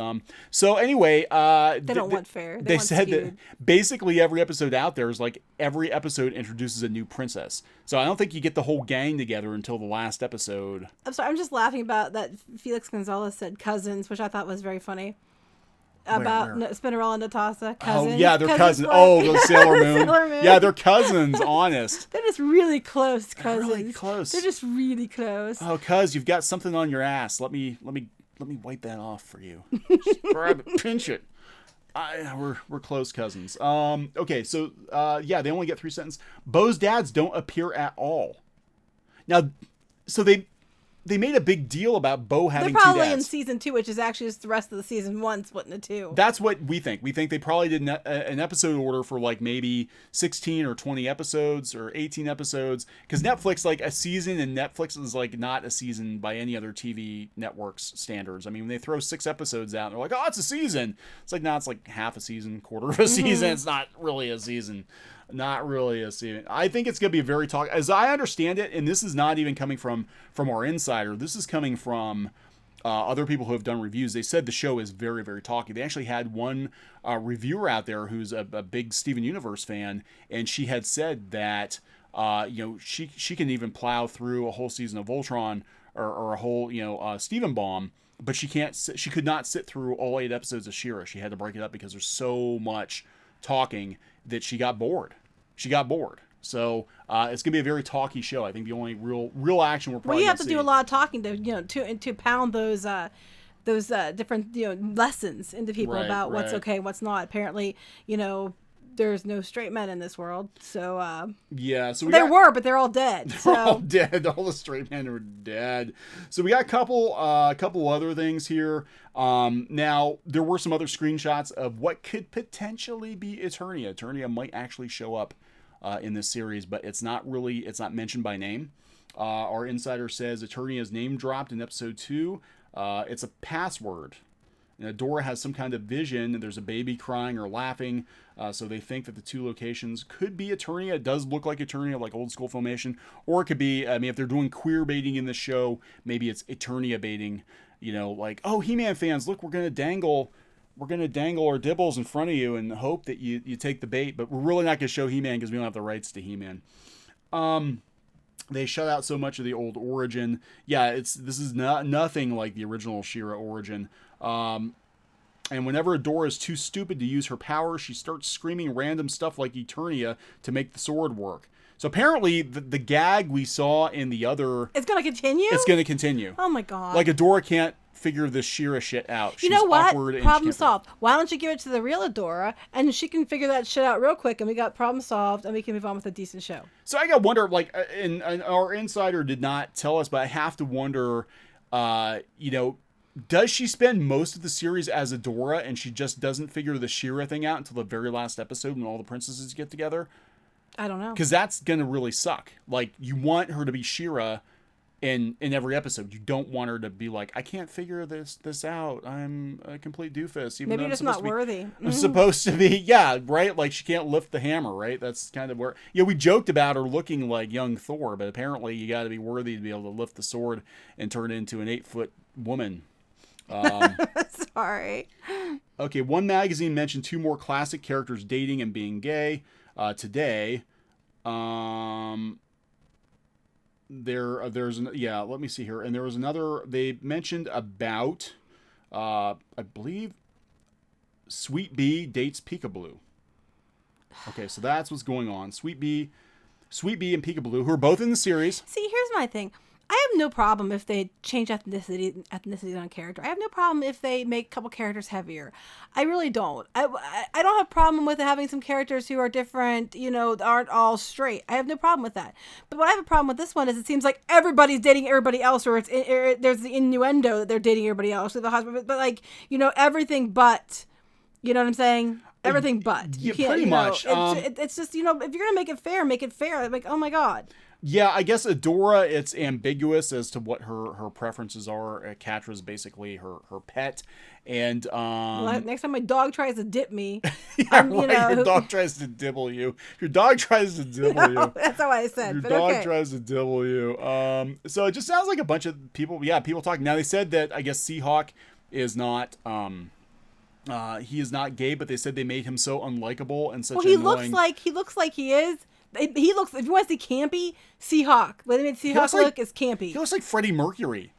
so anyway. They don't want fair. They want said skewed. that basically every episode out there is like every episode introduces a new princess. So I don't think you get the whole gang together until the last episode. I'm sorry. I'm just laughing about that. Felix Gonzalez said cousins, which I thought was very funny. About Where? Spinnerella and Natasha, cousins. Oh, yeah, they're cousins. Like... Oh, the Sailor Moon. Sailor Moon. Yeah, they're cousins, honest. They're just really close cousins. Really close. They're just really close. Oh, cuz, you've got something on your ass. Let me wipe that off for you. Just grab it, pinch it. We're close cousins. Okay, so they only get 3 sentences. Bo's dads don't appear at all. Now, so they made a big deal about Bo having 2 dads. They're probably in season 2, which is actually just the rest of the season 1 split into 2. That's what we think. We think they probably did an episode order for like maybe 16 or 20 episodes or 18 episodes. Because Netflix, like a season in Netflix is like not a season by any other TV network's standards. I mean, when they throw 6 episodes out, they're like, oh, it's a season. It's like, no, it's like half a season, quarter of a season. It's not really a season. Not really a season. I think it's going to be very talk. As I understand it, and this is not even coming from our insider. This is coming from other people who have done reviews. They said the show is very, very talky. They actually had one reviewer out there who's a big Steven Universe fan, and she had said that she can even plow through a whole season of Voltron or a whole Steven Bomb, but she can't. She could not sit through all 8 episodes of SheRa. She had to break it up because there's so much talking that she got bored. So it's gonna be a very talky show. I think the only real action we're probably. Well, you have to do a lot of talking to pound those different lessons into people about what's okay, what's not. Apparently, there's no straight men in this world. So so but they're all dead. They're all dead. All the straight men are dead. So we got a couple other things here. Now there were some other screenshots of what could potentially be Eternia. Eternia might actually show up in this series, but it's not mentioned by name. Our insider says Eternia is name dropped in episode 2. It's a password. And Adora has some kind of vision, and there's a baby crying or laughing, so they think that the 2 locations could be Eternia. It does look like Eternia, like old school Filmation, or it could be, if they're doing queer baiting in the show, maybe it's Eternia baiting, like, oh, He-Man fans, look, we're gonna dangle our dibbles in front of you and hope that you take the bait, but we're really not gonna show He-Man because we don't have the rights to He-Man. They shut out so much of the old origin. Yeah, this is nothing like the original SheRa origin. And whenever Adora is too stupid to use her power, she starts screaming random stuff like Eternia to make the sword work. So apparently the gag we saw in the other... It's going to continue? It's going to continue. Oh my god. Like Adora can't figure this SheRa shit out. You know what? Problem solved. Why don't you give it to the real Adora and she can figure that shit out real quick and we got problem solved and we can move on with a decent show. So I got to wonder, like, and our insider did not tell us, but I have to wonder, does she spend most of the series as Adora and she just doesn't figure the SheRa thing out until the very last episode when all the princesses get together? I don't know. Because that's going to really suck. Like, you want her to be SheRa in every episode. You don't want her to be like, I can't figure this out. I'm a complete doofus. Even maybe you're just not worthy. I'm supposed to be, yeah, right? Like, she can't lift the hammer, right? That's kind of where... Yeah, we joked about her looking like young Thor, but apparently you got to be worthy to be able to lift the sword and turn it into an 8-foot woman. Sorry. Okay, one magazine mentioned 2 more classic characters dating and being gay today. Let me see here. And there was another, they mentioned about, I believe, Sweet Bee dates Peekaboo. Okay, so that's what's going on. Sweet Bee and Peekaboo, who are both in the series. See, here's my thing. I have no problem if they change ethnicity on a character. I have no problem if they make a couple characters heavier. I really don't. I don't have a problem with having some characters who are different, aren't all straight. I have no problem with that. But what I have a problem with this one is it seems like everybody's dating everybody else, or there's the innuendo that they're dating everybody else with the husband. But everything but, you know what I'm saying? Everything but. Yeah, pretty much. It's just, if you're going to make it fair, make it fair. Like, oh my God. Yeah, I guess Adora, it's ambiguous as to what her preferences are. Catra's basically her pet. And next time my dog tries to dip me, your dog tries to dibble you. Your dog tries to dibble you. That's how I said. Your dog tries to dibble you. So it just sounds like a bunch of people. Yeah, people talking. Now they said that I guess Seahawk is not. He is not gay, but they said they made him so unlikable and such. Well, he looks like he is. He looks. If you want to see campy, Seahawk. What they made Seahawk look is campy. He looks like Freddie Mercury.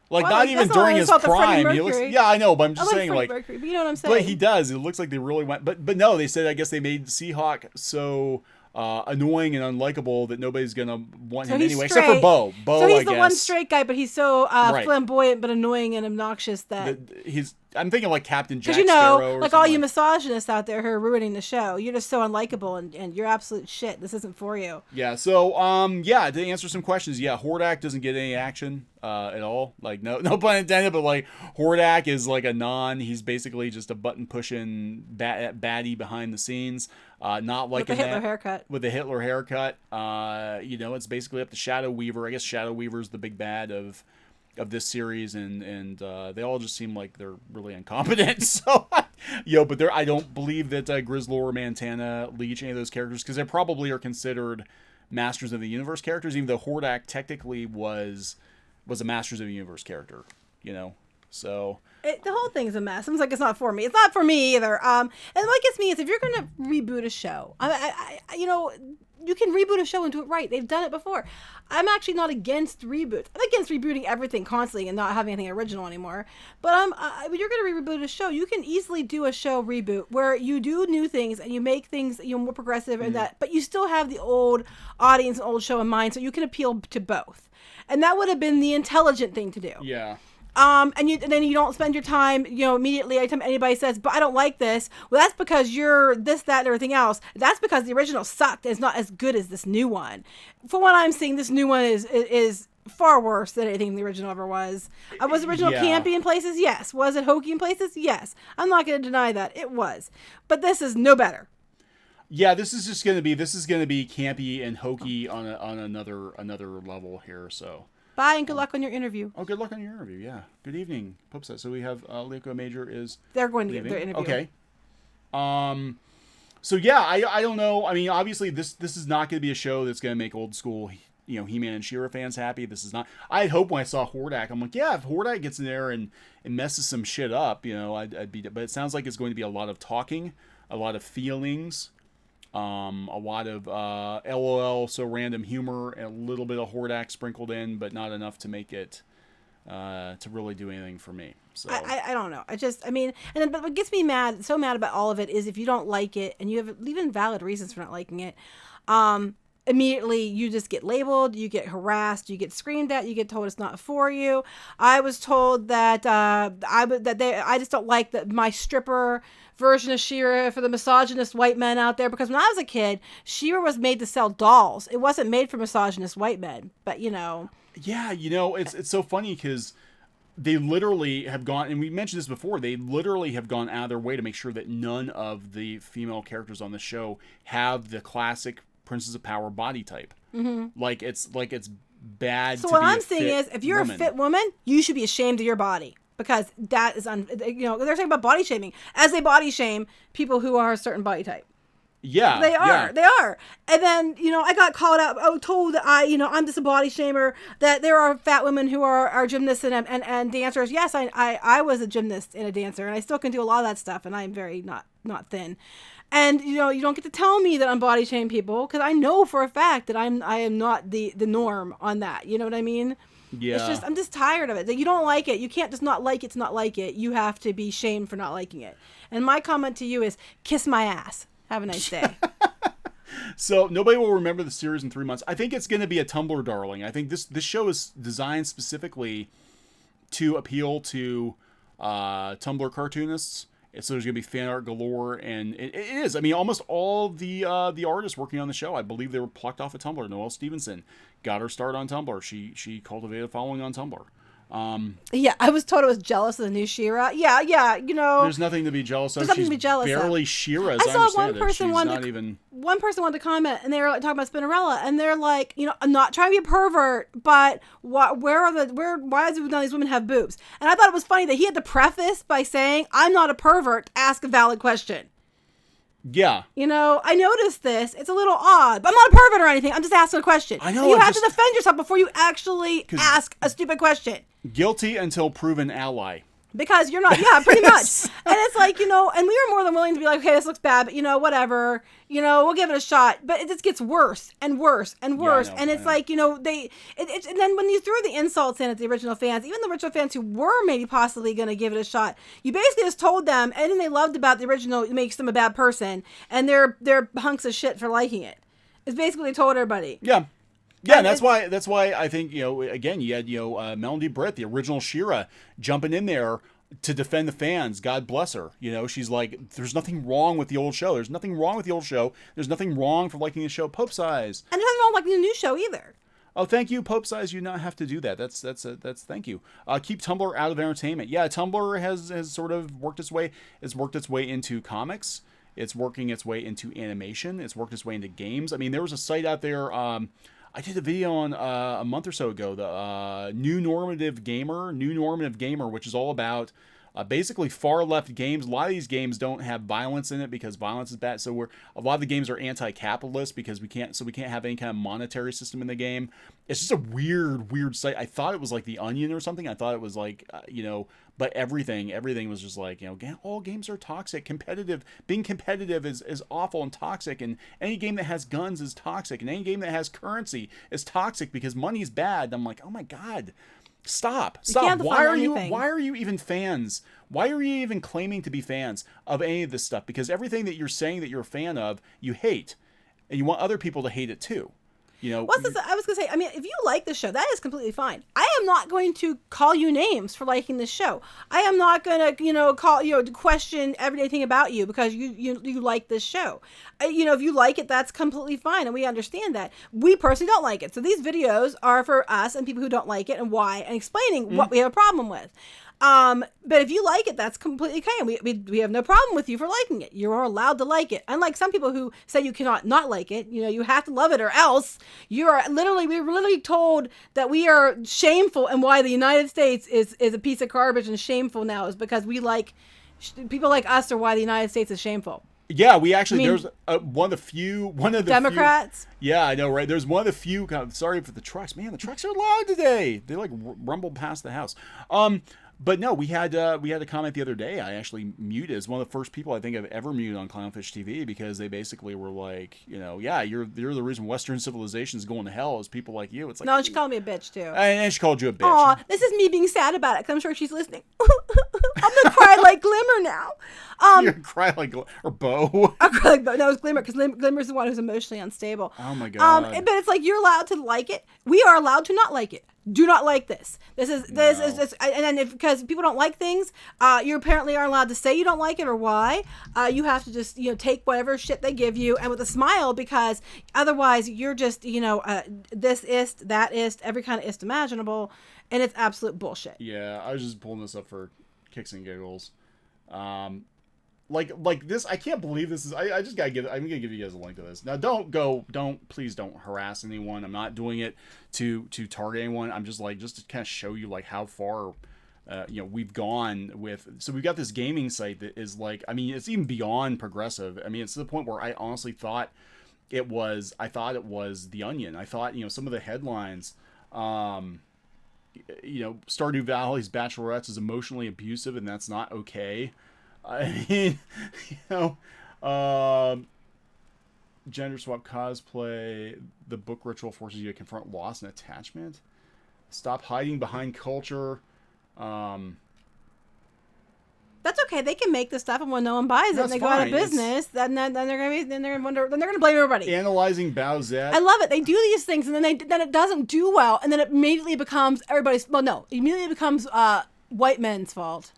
Like, not even during his prime. He looks. Yeah, I know, but I'm just saying, like. Mercury, but you know what I'm saying. But he does. It looks like they really went. But no, they said I guess they made Seahawk so annoying and unlikable that nobody's gonna want him anyway, except for Bo. So he's the one straight guy, but he's so flamboyant but annoying and obnoxious that I'm thinking like Captain Jack Sparrow. Like all you misogynists out there who are ruining the show, you're just so unlikable and you're absolute shit. This isn't for you. Yeah. So to answer some questions, Hordak doesn't get any action at all. Like no pun intended, but like Hordak is like a he's basically just a button pushing baddie behind the scenes. Not like with the Hitler haircut. With the Hitler haircut. It's basically up to Shadow Weaver. I guess Shadow Weaver's the big bad of this series, and they all just seem like they're really incompetent. So, but I don't believe that Grizzlor or Montana leech any of those characters because they probably are considered Masters of the Universe characters, even though Hordak technically was a Masters of the Universe character. So the whole thing's a mess. Seems like it's not for me. It's not for me either. And what gets me is if you're going to reboot a show, you can reboot a show and do it right. They've done it before. I'm actually not against reboots. I'm against rebooting everything constantly and not having anything original anymore. But when you're going to reboot a show, you can easily do a show reboot where you do new things and you make things more progressive and that, but you still have the old audience and old show in mind, so you can appeal to both. And that would have been the intelligent thing to do. Yeah. And then you don't spend your time, immediately every time anybody says, but I don't like this. Well, that's because you're this, that, and everything else. That's because the original sucked and it's not as good as this new one. From what I'm seeing, this new one is far worse than anything the original ever was. Was the original campy in places? Yes. Was it hokey in places? Yes. I'm not going to deny that. It was. But this is no better. Yeah, this is going to be campy and hokey on another level here, so. Bye, and good luck on your interview. Oh, good luck on your interview, yeah. Good evening, Popset. So we have Leiko Major is... They're going to get their interview. Okay. So yeah, I don't know. I mean, obviously this is not going to be a show that's going to make old school, He-Man and She-Ra fans happy. This is not... I had hoped when I saw Hordak, I'm like, yeah, if Hordak gets in there and messes some shit up, I'd be... But it sounds like it's going to be a lot of talking, a lot of feelings... a lot of LOL, so random humor, and a little bit of Hordak sprinkled in, but not enough to make it to really do anything for me. So I don't know. But what gets me so mad about all of it is if you don't like it and you have even valid reasons for not liking it, immediately you just get labeled, you get harassed, you get screamed at, you get told it's not for you. I was told that I just don't like my stripper version of She-Ra for the misogynist white men out there, because when I was a kid, She-Ra was made to sell dolls. It wasn't made for misogynist white men. But yeah, it's so funny because they literally have gone, and we mentioned this before, they literally have gone out of their way to make sure that none of the female characters on the show have the classic Princess of Power body type. Mm-hmm. Like it's bad. So to what be I'm saying is, if you're woman. a fit woman, you should be ashamed of your body. Because that is, they're talking about body shaming. As they body shame people who are a certain body type. Yeah. They are. Yeah. They are. And then, I got called out. I was told that I'm just a body shamer, that there are fat women who are gymnasts and dancers. Yes, I was a gymnast and a dancer, and I still can do a lot of that stuff, and I'm very not thin. And, you don't get to tell me that I'm body shaming people, because I know for a fact that I am not the norm on that. You know what I mean? Yeah. I'm just tired of it. That you don't like it. You can't just not like it to not like it. You have to be shamed for not liking it. And my comment to you is, kiss my ass. Have a nice day. So nobody will remember the series in 3 months. I think it's going to be a Tumblr darling. I think this show is designed specifically to appeal to Tumblr cartoonists. So there's going to be fan art galore, and it is. I mean, almost all the artists working on the show, I believe they were plucked off of Tumblr. Noelle Stevenson got her start on Tumblr. She cultivated a following on Tumblr. Yeah, I was told I was jealous of the new SheRa. Yeah, There's nothing to be jealous of. There's nothing to be jealous barely of. SheRa, as I saw understand one person one person wanted to comment, and they were talking about Spinnerella, and they're like, I'm not trying to be a pervert, but why do none of these women have boobs? And I thought it was funny that he had to preface by saying, I'm not a pervert, ask a valid question. Yeah. I noticed this. It's a little odd. But I'm not a pervert or anything. I'm just asking a question. I know. You have to defend yourself before you actually ask a stupid question. Guilty until proven ally. Because you're not, pretty much. And it's like, and we were more than willing to be like, okay, this looks bad, but whatever, we'll give it a shot. But it just gets worse and worse and worse. Yeah, and it's like, and then when you threw the insults in at the original fans, even the original fans who were maybe possibly going to give it a shot, you basically just told them anything they loved about the original makes them a bad person, and they're hunks of shit for liking it. It's basically what they told everybody. Yeah. Yeah, and that's why I think, again, you had, Melody Britt, the original SheRa, jumping in there to defend the fans. God bless her. She's like, there's nothing wrong with the old show. There's nothing wrong with the old show. There's nothing wrong for liking the show. Pope size. And nothing wrong with liking the new show either. Oh, thank you, Pope size. You not have to do that. That's thank you. Keep Tumblr out of entertainment. Yeah, Tumblr has sort of worked its way into comics. It's working its way into animation. It's worked its way into games. I mean, there was a site out there, I did a video on a month or so ago, the New Normative Gamer, which is all about basically far left games. A lot of these games don't have violence in it because violence is bad. So a lot of the games are anti-capitalist because we can't have any kind of monetary system in the game. It's just a weird site. I thought it was like The Onion or something. I thought it was like, but everything was just like, all games are toxic. Being competitive is awful and toxic. And any game that has guns is toxic. And any game that has currency is toxic because money's bad. And I'm like, oh my God. Stop. Why are you even fans? Why are you even claiming to be fans of any of this stuff? Because everything that you're saying that you're a fan of, you hate. And you want other people to hate it too. I was going to say, I mean, if you like the show, that is completely fine. I am not going to call you names for liking this show. I am not going to, question everyday thing about you because you like this show. If you like it, that's completely fine. And we understand that. We personally don't like it. So these videos are for us and people who don't like it and why, and explaining what we have a problem with. But if you like it, that's completely okay. We have no problem with you for liking it. You are allowed to like it. Unlike some people who say you cannot not like it, you have to love it or else we're literally told that we are shameful, and why the United States is a piece of garbage and shameful now is because we like people like us, or why the United States is shameful. Yeah, we actually, there's one of the Democrats. Yeah, I know, right? There's one of the few, sorry for the trucks. Man, the trucks are loud today. They like rumbled past the house. But no, we had a comment the other day. I actually muted. It's one of the first people I think I've ever muted on Clownfish TV because they basically were like, yeah, you're the reason Western civilization is going to hell is people like you. It's like, no, she called me a bitch too. And she called you a bitch. Aw, this is me being sad about it because I'm sure she's listening. I'm gonna cry like Glimmer now. You're gonna cry like or Bo. I cry like Bo. No, it's Glimmer because Glimmer's the one who's emotionally unstable. Oh my God. But it's like you're allowed to like it. We are allowed to not like it. Do not like this. This is because people don't like things. You apparently aren't allowed to say you don't like it or why. You have to just take whatever shit they give you and with a smile, because otherwise you're just this ist, that ist, every kind of ist imaginable, and it's absolute bullshit. Yeah, I was just pulling this up for kicks and giggles. like this. I can't believe this is. I just gotta I'm gonna give you guys a link to this. Now, please don't harass anyone. I'm not doing it to target anyone. I'm just to kind of show you like how far, we've gone with. So we've got this gaming site that is like, I mean, it's even beyond progressive. I mean, it's to the point where I honestly thought it was. I thought it was The Onion. I thought, some of the headlines. Stardew Valley's bachelorettes is emotionally abusive, and that's not okay. I mean, gender swap cosplay, the book ritual forces you to confront loss and attachment. Stop hiding behind culture. That's okay. They can make the stuff, and when no one buys it, and they go out of business, then they're gonna blame everybody. Analyzing Bowsette. I love it. They do these things, and then it doesn't do well, and then it immediately becomes white men's fault.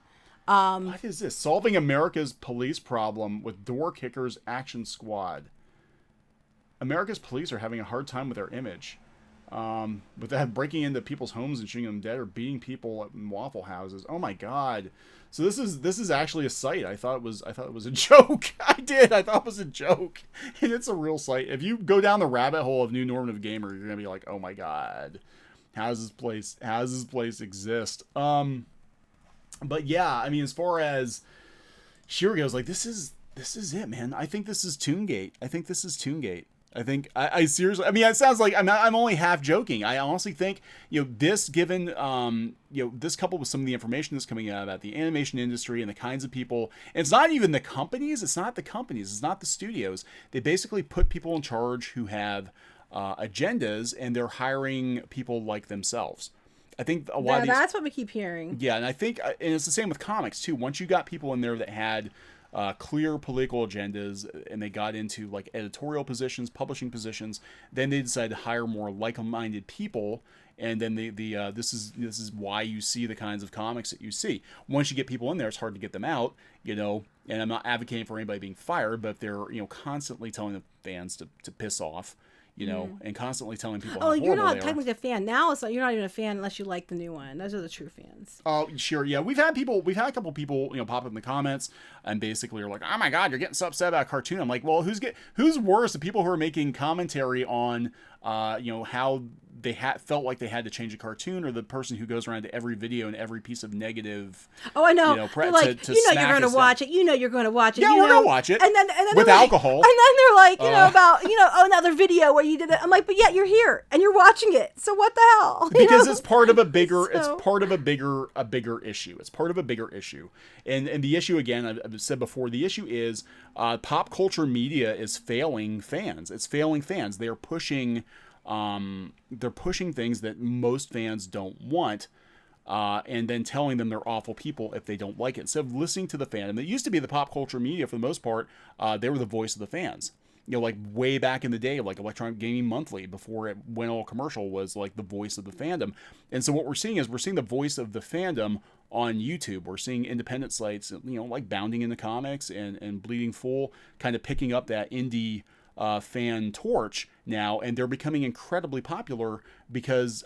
What is this? Solving America's police problem with Door Kickers Action Squad. America's police are having a hard time with their image. With that, breaking into people's homes and shooting them dead, or beating people in Waffle Houses. Oh my God! So this is actually a site. I thought it was a joke. I thought it was a joke, and it's a real site. If you go down the rabbit hole of New Normative Gamer, you're gonna be like, oh my God, how does this place exist? But yeah, I mean, as far as SheRa goes, like this is it, man. I think this is Toongate. I think I seriously. I mean, it sounds like I'm only half joking. I honestly think this, given this coupled with some of the information that's coming out about the animation industry and the kinds of people. And it's not even the companies. It's not the companies. It's not the studios. They basically put people in charge who have agendas, and they're hiring people like themselves. I think a lot of these. That's what we keep hearing. Yeah, and I think, and it's the same with comics too. Once you got people in there that had clear political agendas, and they got into like editorial positions, publishing positions, then they decided to hire more like-minded people, and then this is why you see the kinds of comics that you see. Once you get people in there, it's hard to get them out, and I'm not advocating for anybody being fired, but they're constantly telling the fans to piss off. And constantly telling people how horrible you're not they are. technically a fan now, so you're not even a fan unless you like the new one. Those are the true fans. Oh, sure, yeah. We've had a couple people, pop up in the comments and basically are like, "Oh my God, you're getting so upset about a cartoon." I'm like, well, who's worse? The people who are making commentary on, how they felt like they had to change a cartoon, or the person who goes around to every video and every piece of negative. Oh, I know. They're like, you're going to watch it. You're going to watch it. Yeah, we're going to watch it. And then with alcohol. And then they're like, about another video where you did it. I'm like, but yeah, you're here and you're watching it. So what the hell? Because it's part of a bigger. It's part of a bigger issue. It's part of a bigger issue. And the issue, again, I've said before, the issue is pop culture media is failing fans. It's failing fans. They are pushing. They're pushing things that most fans don't want, and then telling them they're awful people if they don't like it. Instead of listening to the fandom, it used to be the pop culture media for the most part. They were the voice of the fans. Like way back in the day, like Electronic Gaming Monthly, before it went all commercial, was like the voice of the fandom. And so what we're seeing is the voice of the fandom on YouTube. We're seeing independent sites, like Bounding into Comics and Bleeding Full, kind of picking up that indie fan torch now, and they're becoming incredibly popular because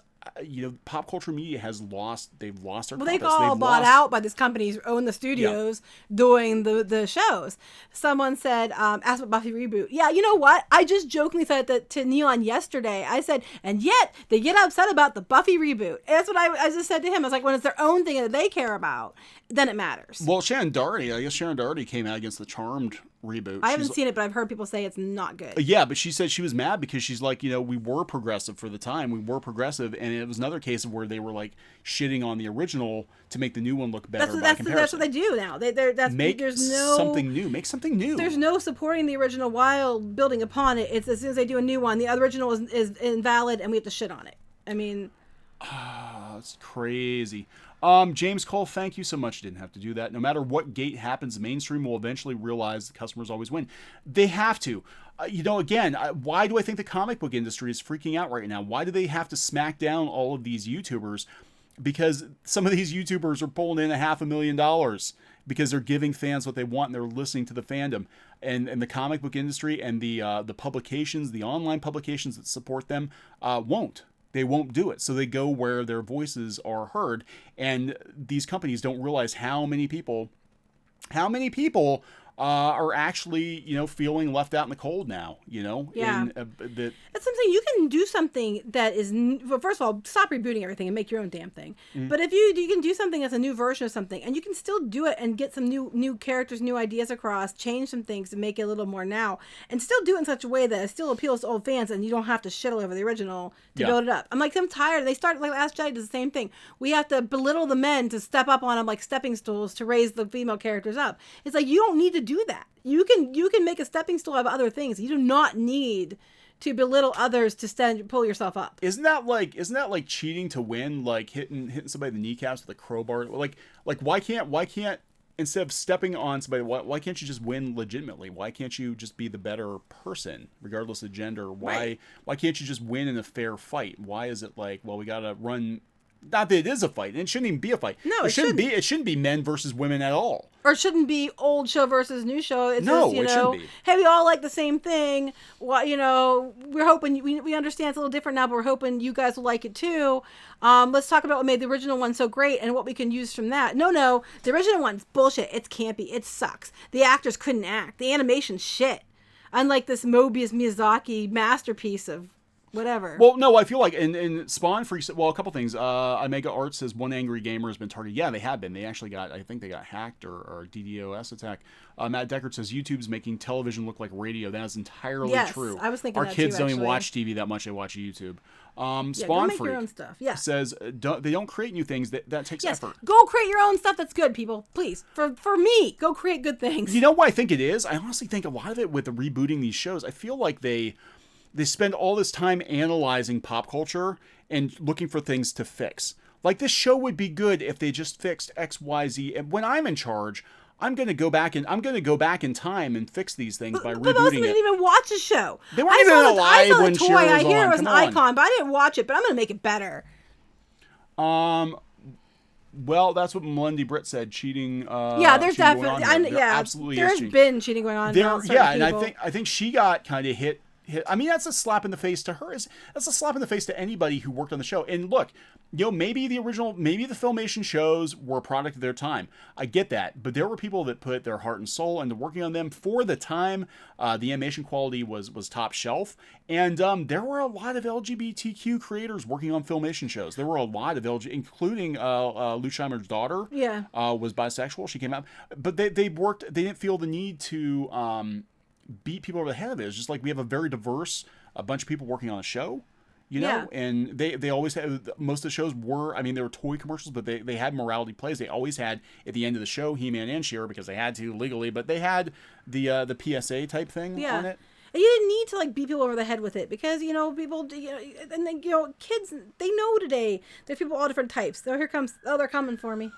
pop culture media they've lost their compass. They got all bought out by these companies who own the studios doing the shows. Someone said, ask about Buffy Reboot. Yeah, you know what? I just jokingly said that to Neon yesterday. I said, and yet they get upset about the Buffy Reboot. And that's what I just said to him. I was like, when it's their own thing that they care about, then it matters. Well, Shannon Doherty came out against the Charmed reboot. I haven't seen it, but I've heard people say it's not good. Yeah, but she said she was mad because she's like, we were progressive for the time. We were progressive, and it was another case of where they were like shitting on the original to make the new one look better. That's what they do now. There's something new. Make something new. There's no supporting the original while building upon it. It's as soon as they do a new one, the original is invalid, and we have to shit on it. I mean, it's crazy. James Cole, thank you so much. You didn't have to do that. No matter what gate happens, the mainstream will eventually realize the customers always win. They have to. Again, why do I think the comic book industry is freaking out right now? Why do they have to smack down all of these YouTubers? Because some of these YouTubers are pulling in $500,000 because they're giving fans what they want and they're listening to the fandom. And the comic book industry and the publications, the online publications that support them, won't. They won't do it. So they go where their voices are heard. And these companies don't realize how many people are actually, feeling left out in the cold now, Yeah. And, that's something you can do something that is, well, first of all, stop rebooting everything and make your own damn thing. But if you can do something that's a new version of something, and you can still do it and get some new characters, new ideas across, change some things to make it a little more now, and still do it in such a way that it still appeals to old fans, and you don't have to shit all over the original to build it up. I'm tired. They started, like Last Jedi does the same thing. We have to belittle the men to step up on them like stepping stools to raise the female characters up. It's like, you don't need to do that. You can make a stepping stool out of other things. You do not need to belittle others to pull yourself up. Isn't that like cheating to win? Like hitting somebody in the kneecaps with a crowbar? Like why can't instead of stepping on somebody, why can't you just win legitimately? Why can't you just be the better person, regardless of gender? Why can't you just win in a fair fight? Why is it like, well, we gotta run? Not that it is a fight, and it shouldn't even be a fight. No, it shouldn't be. It shouldn't be men versus women at all. Or it shouldn't be old show versus new show. It's no, just, it shouldn't be. Hey, we all like the same thing. Well, we're hoping we understand it's a little different now, but we're hoping you guys will like it too. Let's talk about what made the original one so great and what we can use from that. No, the original one's bullshit. It's campy. It sucks. The actors couldn't act. The animation's shit. Unlike this Mobius Miyazaki masterpiece of whatever. Well, no, I feel like in Spawn Freaks, well, a couple things. Omega Art says one angry gamer has been targeted. Yeah, they have been. They actually I think they got hacked or DDoS attack. Matt Deckard says YouTube's making television look like radio. That is entirely true. I was thinking our that kids too, don't even actually. watch TV that much. They watch YouTube. Spawn go make Freak your own stuff. Yeah. says they don't create new things. That takes effort. Go create your own stuff that's good, people. Please. For me, go create good things. You know what I think it is? I honestly think a lot of it with the rebooting these shows, I feel like they spend all this time analyzing pop culture and looking for things to fix. Like, this show would be good if they just fixed X, Y, Z. And when I'm in charge, I'm going to go back in time and fix these things by rebooting but most of them it. didn't even watch the show. They weren't even alive when toy. SheRa was I hear on. it was an icon, but I didn't watch it. But I'm going to make it better. Well, that's what Melindy Britt said. Cheating. There's definitely. Absolutely, there's been cheating going on. And I think she got kind of hit. I mean, that's a slap in the face to her. That's a slap in the face to anybody who worked on the show. And look, maybe the Filmation shows were a product of their time. I get that, but there were people that put their heart and soul into working on them for the time. The animation quality was top shelf, and there were a lot of LGBTQ creators working on Filmation shows. There were a lot of including Lou Scheimer's daughter. Was bisexual. She came out, but they worked. They didn't feel the need to beat people over the head of it. It's just like, we have a very diverse bunch of people working on a show, and they always had, most of the shows were, I mean, they were toy commercials, but they had morality plays. They always had at the end of the show He-Man and SheRa, because they had to legally, but they had the PSA type thing on it. And you didn't need to like beat people over the head with it, because people, and then kids, they know today there's people all different types. So they're coming for me.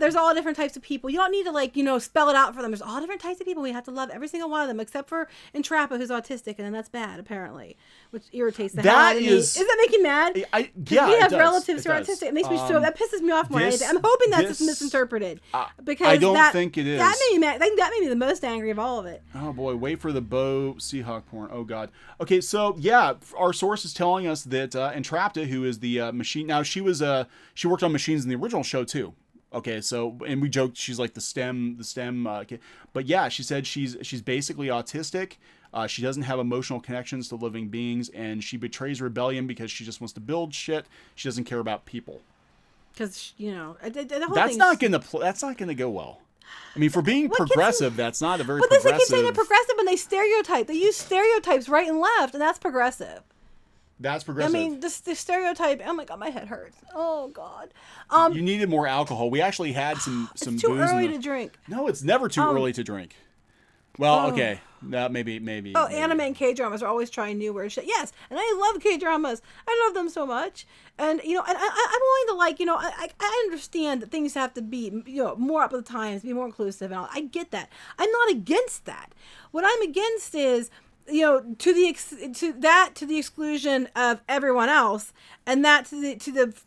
There's all different types of people. You don't need to spell it out for them. There's all different types of people. We have to love every single one of them, except for Entrappa, who's autistic, and then that's bad apparently, which irritates the hell out of me. Does that make you mad? We have relatives who are autistic. It makes me that pisses me off more than anything. I'm hoping that's just misinterpreted, because I don't think it is. That made me mad. I think that made me the most angry of all of it. Oh boy, wait for the Bo Seahawk porn. Oh god. Okay, so our source is telling us that Entrappa, who is the machine. Now she worked on machines in the original show too. Okay, so, and we joked she's like the STEM kid. But yeah, she said she's basically autistic. She doesn't have emotional connections to living beings, and she betrays rebellion because she just wants to build shit. She doesn't care about people. Because the whole that's not gonna go well. I mean, for being progressive, that's not a very. But progressive. They keep saying they're progressive, and they stereotype. They use stereotypes right and left, and that's progressive. That's progressive. I mean, the stereotype. Oh my god, my head hurts. Oh god. You needed more alcohol. We actually had some it's booze. Too early to drink. No, it's never too early to drink. Well, okay, maybe. Oh, anime and K-dramas are always trying new weird shit. Yes, and I love K-dramas. I love them so much. And and I'm willing to I understand that things have to be more up with the times, be more inclusive, and all. I get that. I'm not against that. What I'm against is to the exclusion of everyone else, and that to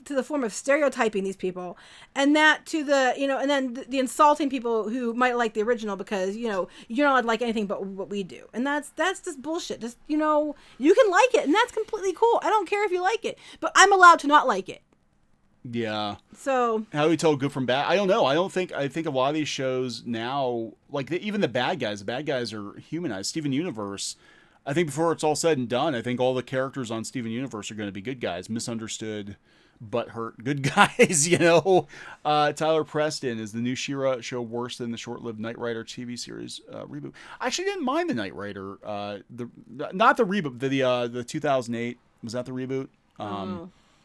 the form of stereotyping these people, and that to the and then the insulting people who might like the original because you're not allowed to like anything but what we do, and that's just bullshit. Just you can like it, and that's completely cool. I don't care if you like it, but I'm allowed to not like it. Yeah. So how do we tell good from bad? I don't know. I think a lot of these shows now, like even the bad guys are humanized. Steven Universe, I think before it's all said and done, I think all the characters on Steven Universe are going to be good guys, misunderstood, butthurt good guys. Tyler Preston, is the new SheRa show worse than the short-lived Knight Rider TV series reboot? I actually didn't mind the Knight Rider, not the reboot, the 2008, was that the reboot?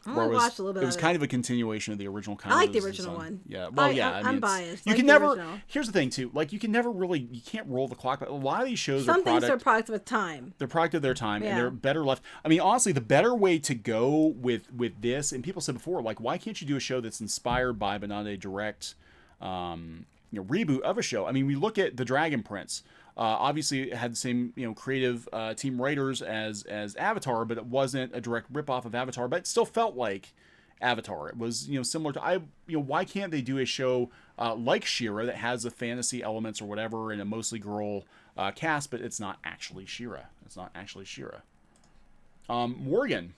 I watched a little bit. It was kind of a continuation of the original. I like the original one. Yeah, well, I'm biased. You can never. Here's the thing too. Like you can't roll the clock. But a lot of these shows Some things are product of time. They're product of their time, and they're better left. I mean, honestly, the better way to go with this, and people said before, like, why can't you do a show that's inspired by, but not a direct, reboot of a show? I mean, we look at The Dragon Prince. Obviously, it had the same creative team writers as Avatar, but it wasn't a direct ripoff of Avatar. But it still felt like Avatar. It was similar to why can't they do a show like SheRa that has the fantasy elements or whatever and a mostly girl cast, but it's not actually SheRa. It's not actually SheRa. Morgan,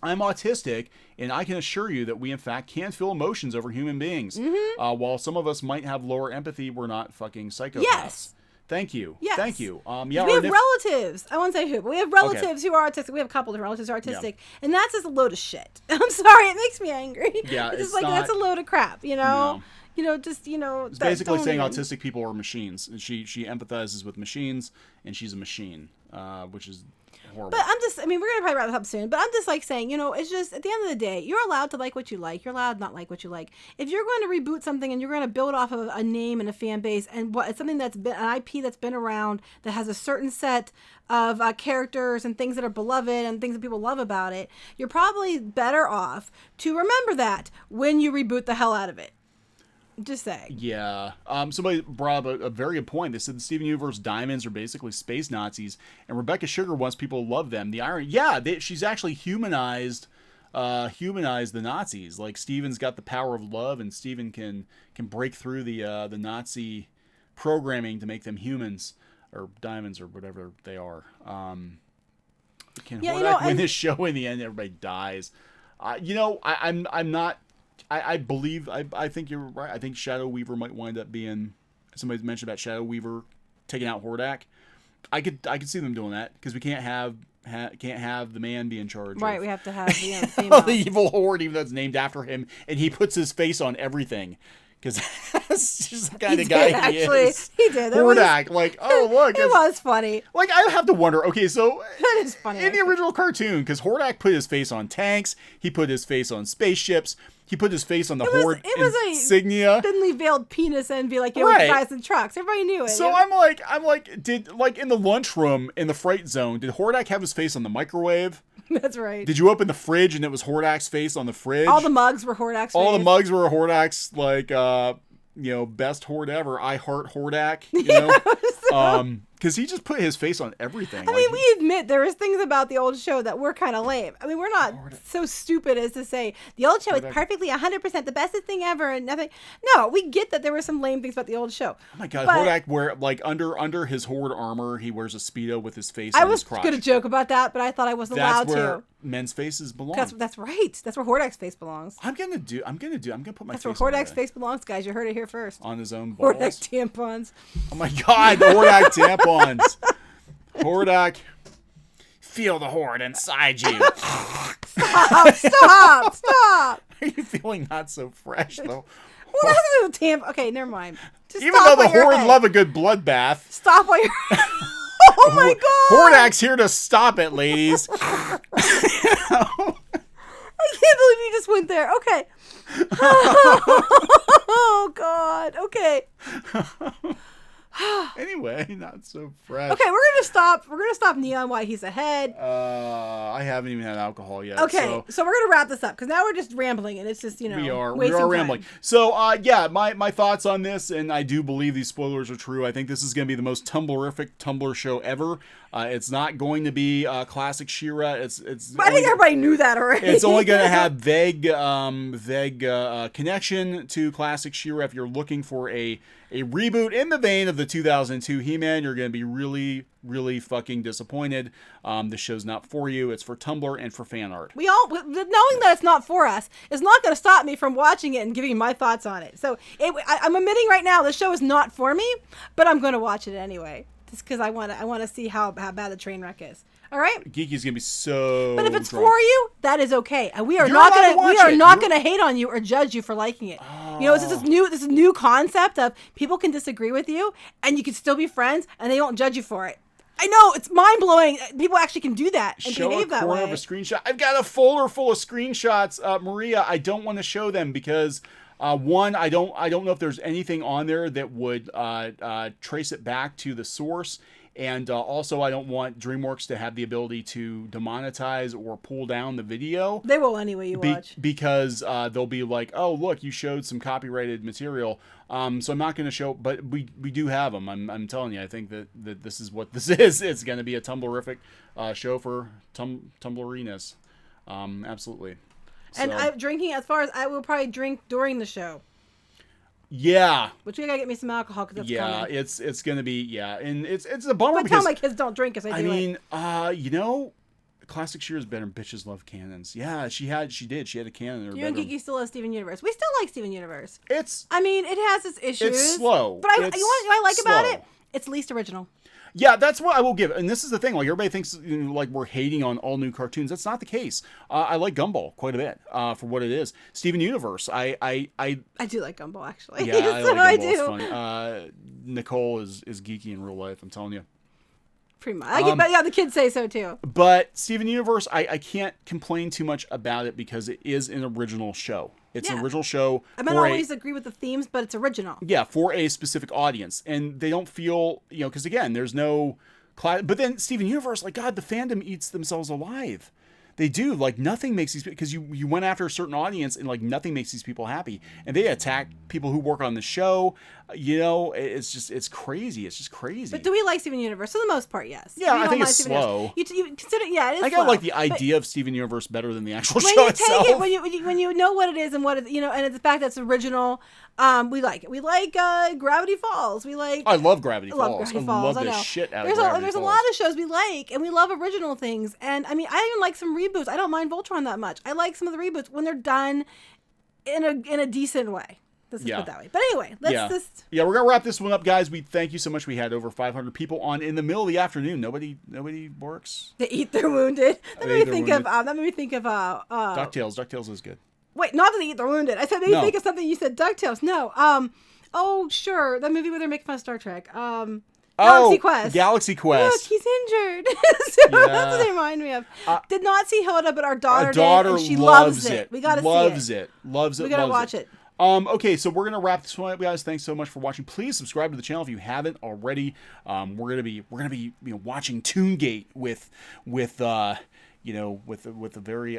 I'm autistic, and I can assure you that we, in fact, can feel emotions over human beings. Mm-hmm. While some of us might have lower empathy, we're not fucking psychopaths. Yes. Thank you. Yes. Thank you. We have relatives. I won't say who, but we have relatives who are autistic. We have a couple of relatives who are autistic, and that's just a load of shit. I'm sorry, it makes me angry. Yeah, it's just like that's a load of crap. No. It's basically saying autistic people are machines. And she empathizes with machines, and she's a machine, which is horrible. But we're going to probably wrap this up soon, but I'm just like saying, it's just, at the end of the day, you're allowed to like what you like. You're allowed to not like what you like. If you're going to reboot something and you're going to build off of a name and a fan base and it's something that's been an IP that's been around, that has a certain set of characters and things that are beloved and things that people love about it, you're probably better off to remember that when you reboot the hell out of it. Just saying. Yeah. Somebody brought up a very good point. They said the Steven Universe diamonds are basically space Nazis, and Rebecca Sugar wants people to love them. The irony, she's actually humanized the Nazis. Like Steven's got the power of love, and Steven can break through the Nazi programming to make them humans or diamonds or whatever they are. Can Hordak win this show in the end? Everybody dies. I'm not. I believe, I think you're right. I think Shadow Weaver might wind up being, somebody's mentioned about Shadow Weaver taking out Hordak. I could see them doing that because we can't have the man be in charge. Right, we have to have the female. The evil horde, even though it's named after him, and he puts his face on everything. Because that's just the kind of guy he is. He did. Hordak, look. It was funny. Like, I have to wonder, okay, so that is funny. In the original cartoon, because Hordak put his face on tanks, he put his face on spaceships, he put his face on the Horde insignia. Thinly veiled penis and be like, with the guys in trucks. Everybody knew it. So I'm like, did, like, in the lunchroom, in the fright zone, did Hordak have his face on the microwave? That's right. Did you open the fridge and it was Hordak's face on the fridge? All the mugs were Hordak's face. All the mugs were Hordak's, like, best horde ever. I heart Hordak, because he just put his face on everything. I mean, we admit there is things about the old show that were kind of lame. I mean, we're not so stupid as to say the old show is perfectly 100% the bestest thing ever and nothing. No, we get that there were some lame things about the old show. Oh my God, Hordak under his horde armor, he wears a Speedo with his face on his crotch. I was going to joke about that, but I thought I wasn't allowed to. That's where men's faces belong. That's right. That's where Hordak's face belongs. I'm gonna put my face on That's where Hordak's face belongs, guys. You heard it here first. On his own balls. Hordak tampons. Oh my God, the Hordak tampons. Hordak, feel the horde inside you. Stop. Are you feeling not so fresh though? Well, that's a little tamp. Okay, never mind. Even though the horde love a good bloodbath. Stop while you're. Oh my God! Hordak's here to stop it, ladies. I can't believe you just went there. Okay. Oh God. Okay. Anyway, not so fresh. Okay, we're gonna stop Neon while he's ahead. I haven't even had alcohol yet. Okay, so we're gonna wrap this up because now we're just rambling and it's just we are rambling. So my thoughts on this, and I do believe these spoilers are true. I think this is gonna be the most Tumblrific Tumblr show ever. It's not going to be classic SheRa. I think everybody knew that already. It's only going to have vague connection to classic SheRa. If you're looking for a reboot in the vein of the 2008 2002 He-Man, you're going to be really, really fucking disappointed. The show's not for you. It's for Tumblr and for fan art. Knowing that it's not for us is not going to stop me from watching it and giving my thoughts on it. So I'm admitting right now the show is not for me, but I'm going to watch it anyway, just because I want to see how bad the train wreck is. All right, Geeky's gonna be so. But if it's drunk. for you, that is okay. And we are You're not allowed gonna hate on you or judge you for liking it. You know, it's this new concept of people can disagree with you and you can still be friends and they won't judge you for it. I know, it's mind blowing. People actually can do that and show behave that way. Of a screenshot. I've got a folder full of screenshots, Maria. I don't want to show them because. One, I don't know if there's anything on there that would trace it back to the source, and also I don't want DreamWorks to have the ability to demonetize or pull down the video. They will anyway. You watch because they'll be like, "Oh, look, you showed some copyrighted material." So I'm not going to show, but we do have them. I'm telling you, I think that this is what this is. It's going to be a Tumblrific show for Tumblriness. Absolutely. And So, I'm drinking, as far as I will probably drink during the show. yeah. Which we gotta get me some alcohol because it's coming. it's gonna be and it's a bummer But because tell my kids don't drink as I do. I mean, you know, classic SheRa's better. Bitches love cannons. Yeah, she had a cannon in her You and bedroom. Geeky still love Steven Universe. We still like Steven Universe. It's I mean, it has its issues. It's slow. But you know what I like about slow. it? It's least original. Yeah, that's what I will give it. And this is the thing, like everybody thinks like we're hating on all new cartoons. That's not the case. I like Gumball quite a bit for what it is. Steven Universe, I do like Gumball actually. yeah, I like I Gumball. do. It's funny. Nicole is geeky in real life, I'm telling you. Pretty much. But yeah, the kids say so too. But Steven Universe, I can't complain too much about it because it is an original show. It's an original show. I might not always agree with the themes, but it's original. Yeah, for a specific audience. And they don't feel, because again, there's no class. But then Steven Universe, like, God, the fandom eats themselves alive. They do. Like, nothing makes these, because you went after a certain audience and, like, nothing makes these people happy. And they attack people who work on the show. It's crazy. It's just crazy. But do we like Steven Universe? For the most part, yes. Yeah, I think it's slow. You consider, yeah, it is I slow. got like the idea of Steven Universe better than the actual when show you itself. take it, when you know what it is and what it, and it's the fact that it's original, we like it. We like Gravity Falls. We like. I love Gravity Falls. Gravity Falls. I love I the know. shit out There's of Gravity There's Falls. a lot of shows we like, and we love original things. And I mean, I even like some reboots. I don't mind Voltron that much. I like some of the reboots when they're done in a decent way. Let's just put it that way. But anyway, let's just. Yeah, we're gonna wrap this one up, guys. We thank you so much. We had over 500 people on in the middle of the afternoon. Nobody works. They eat their wounded. That made me think of. DuckTales. DuckTales is good. Wait, not that they eat their wounded. I said maybe think of something. You said DuckTales. No. Oh, sure. That movie where they're making fun of Star Trek. Galaxy Quest. Galaxy Quest. Look, he's injured. That's what they remind me of. Did not see Hilda, but our daughter did, and she loves it. We gotta see it. Loves it. We gotta watch it. Okay, so we're gonna wrap this one up, guys. Thanks so much for watching. Please subscribe to the channel if you haven't already. We're gonna be watching Toongate with a very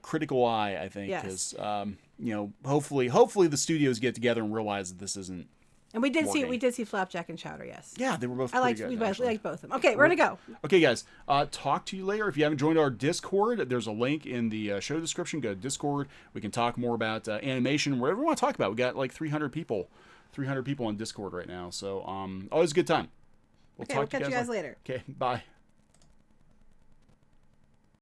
critical eye, I think, because hopefully the studios get together and realize that this isn't. And we did see Flapjack and Chowder, yes. Yeah, they were both. We liked both of them. Okay, we're gonna go. Okay, guys. Talk to you later. If you haven't joined our Discord, there's a link in the show description. Go to Discord. We can talk more about animation, whatever we want to talk about. We got like 300 people on Discord right now. So always a good time. We'll catch you guys later. Okay, bye.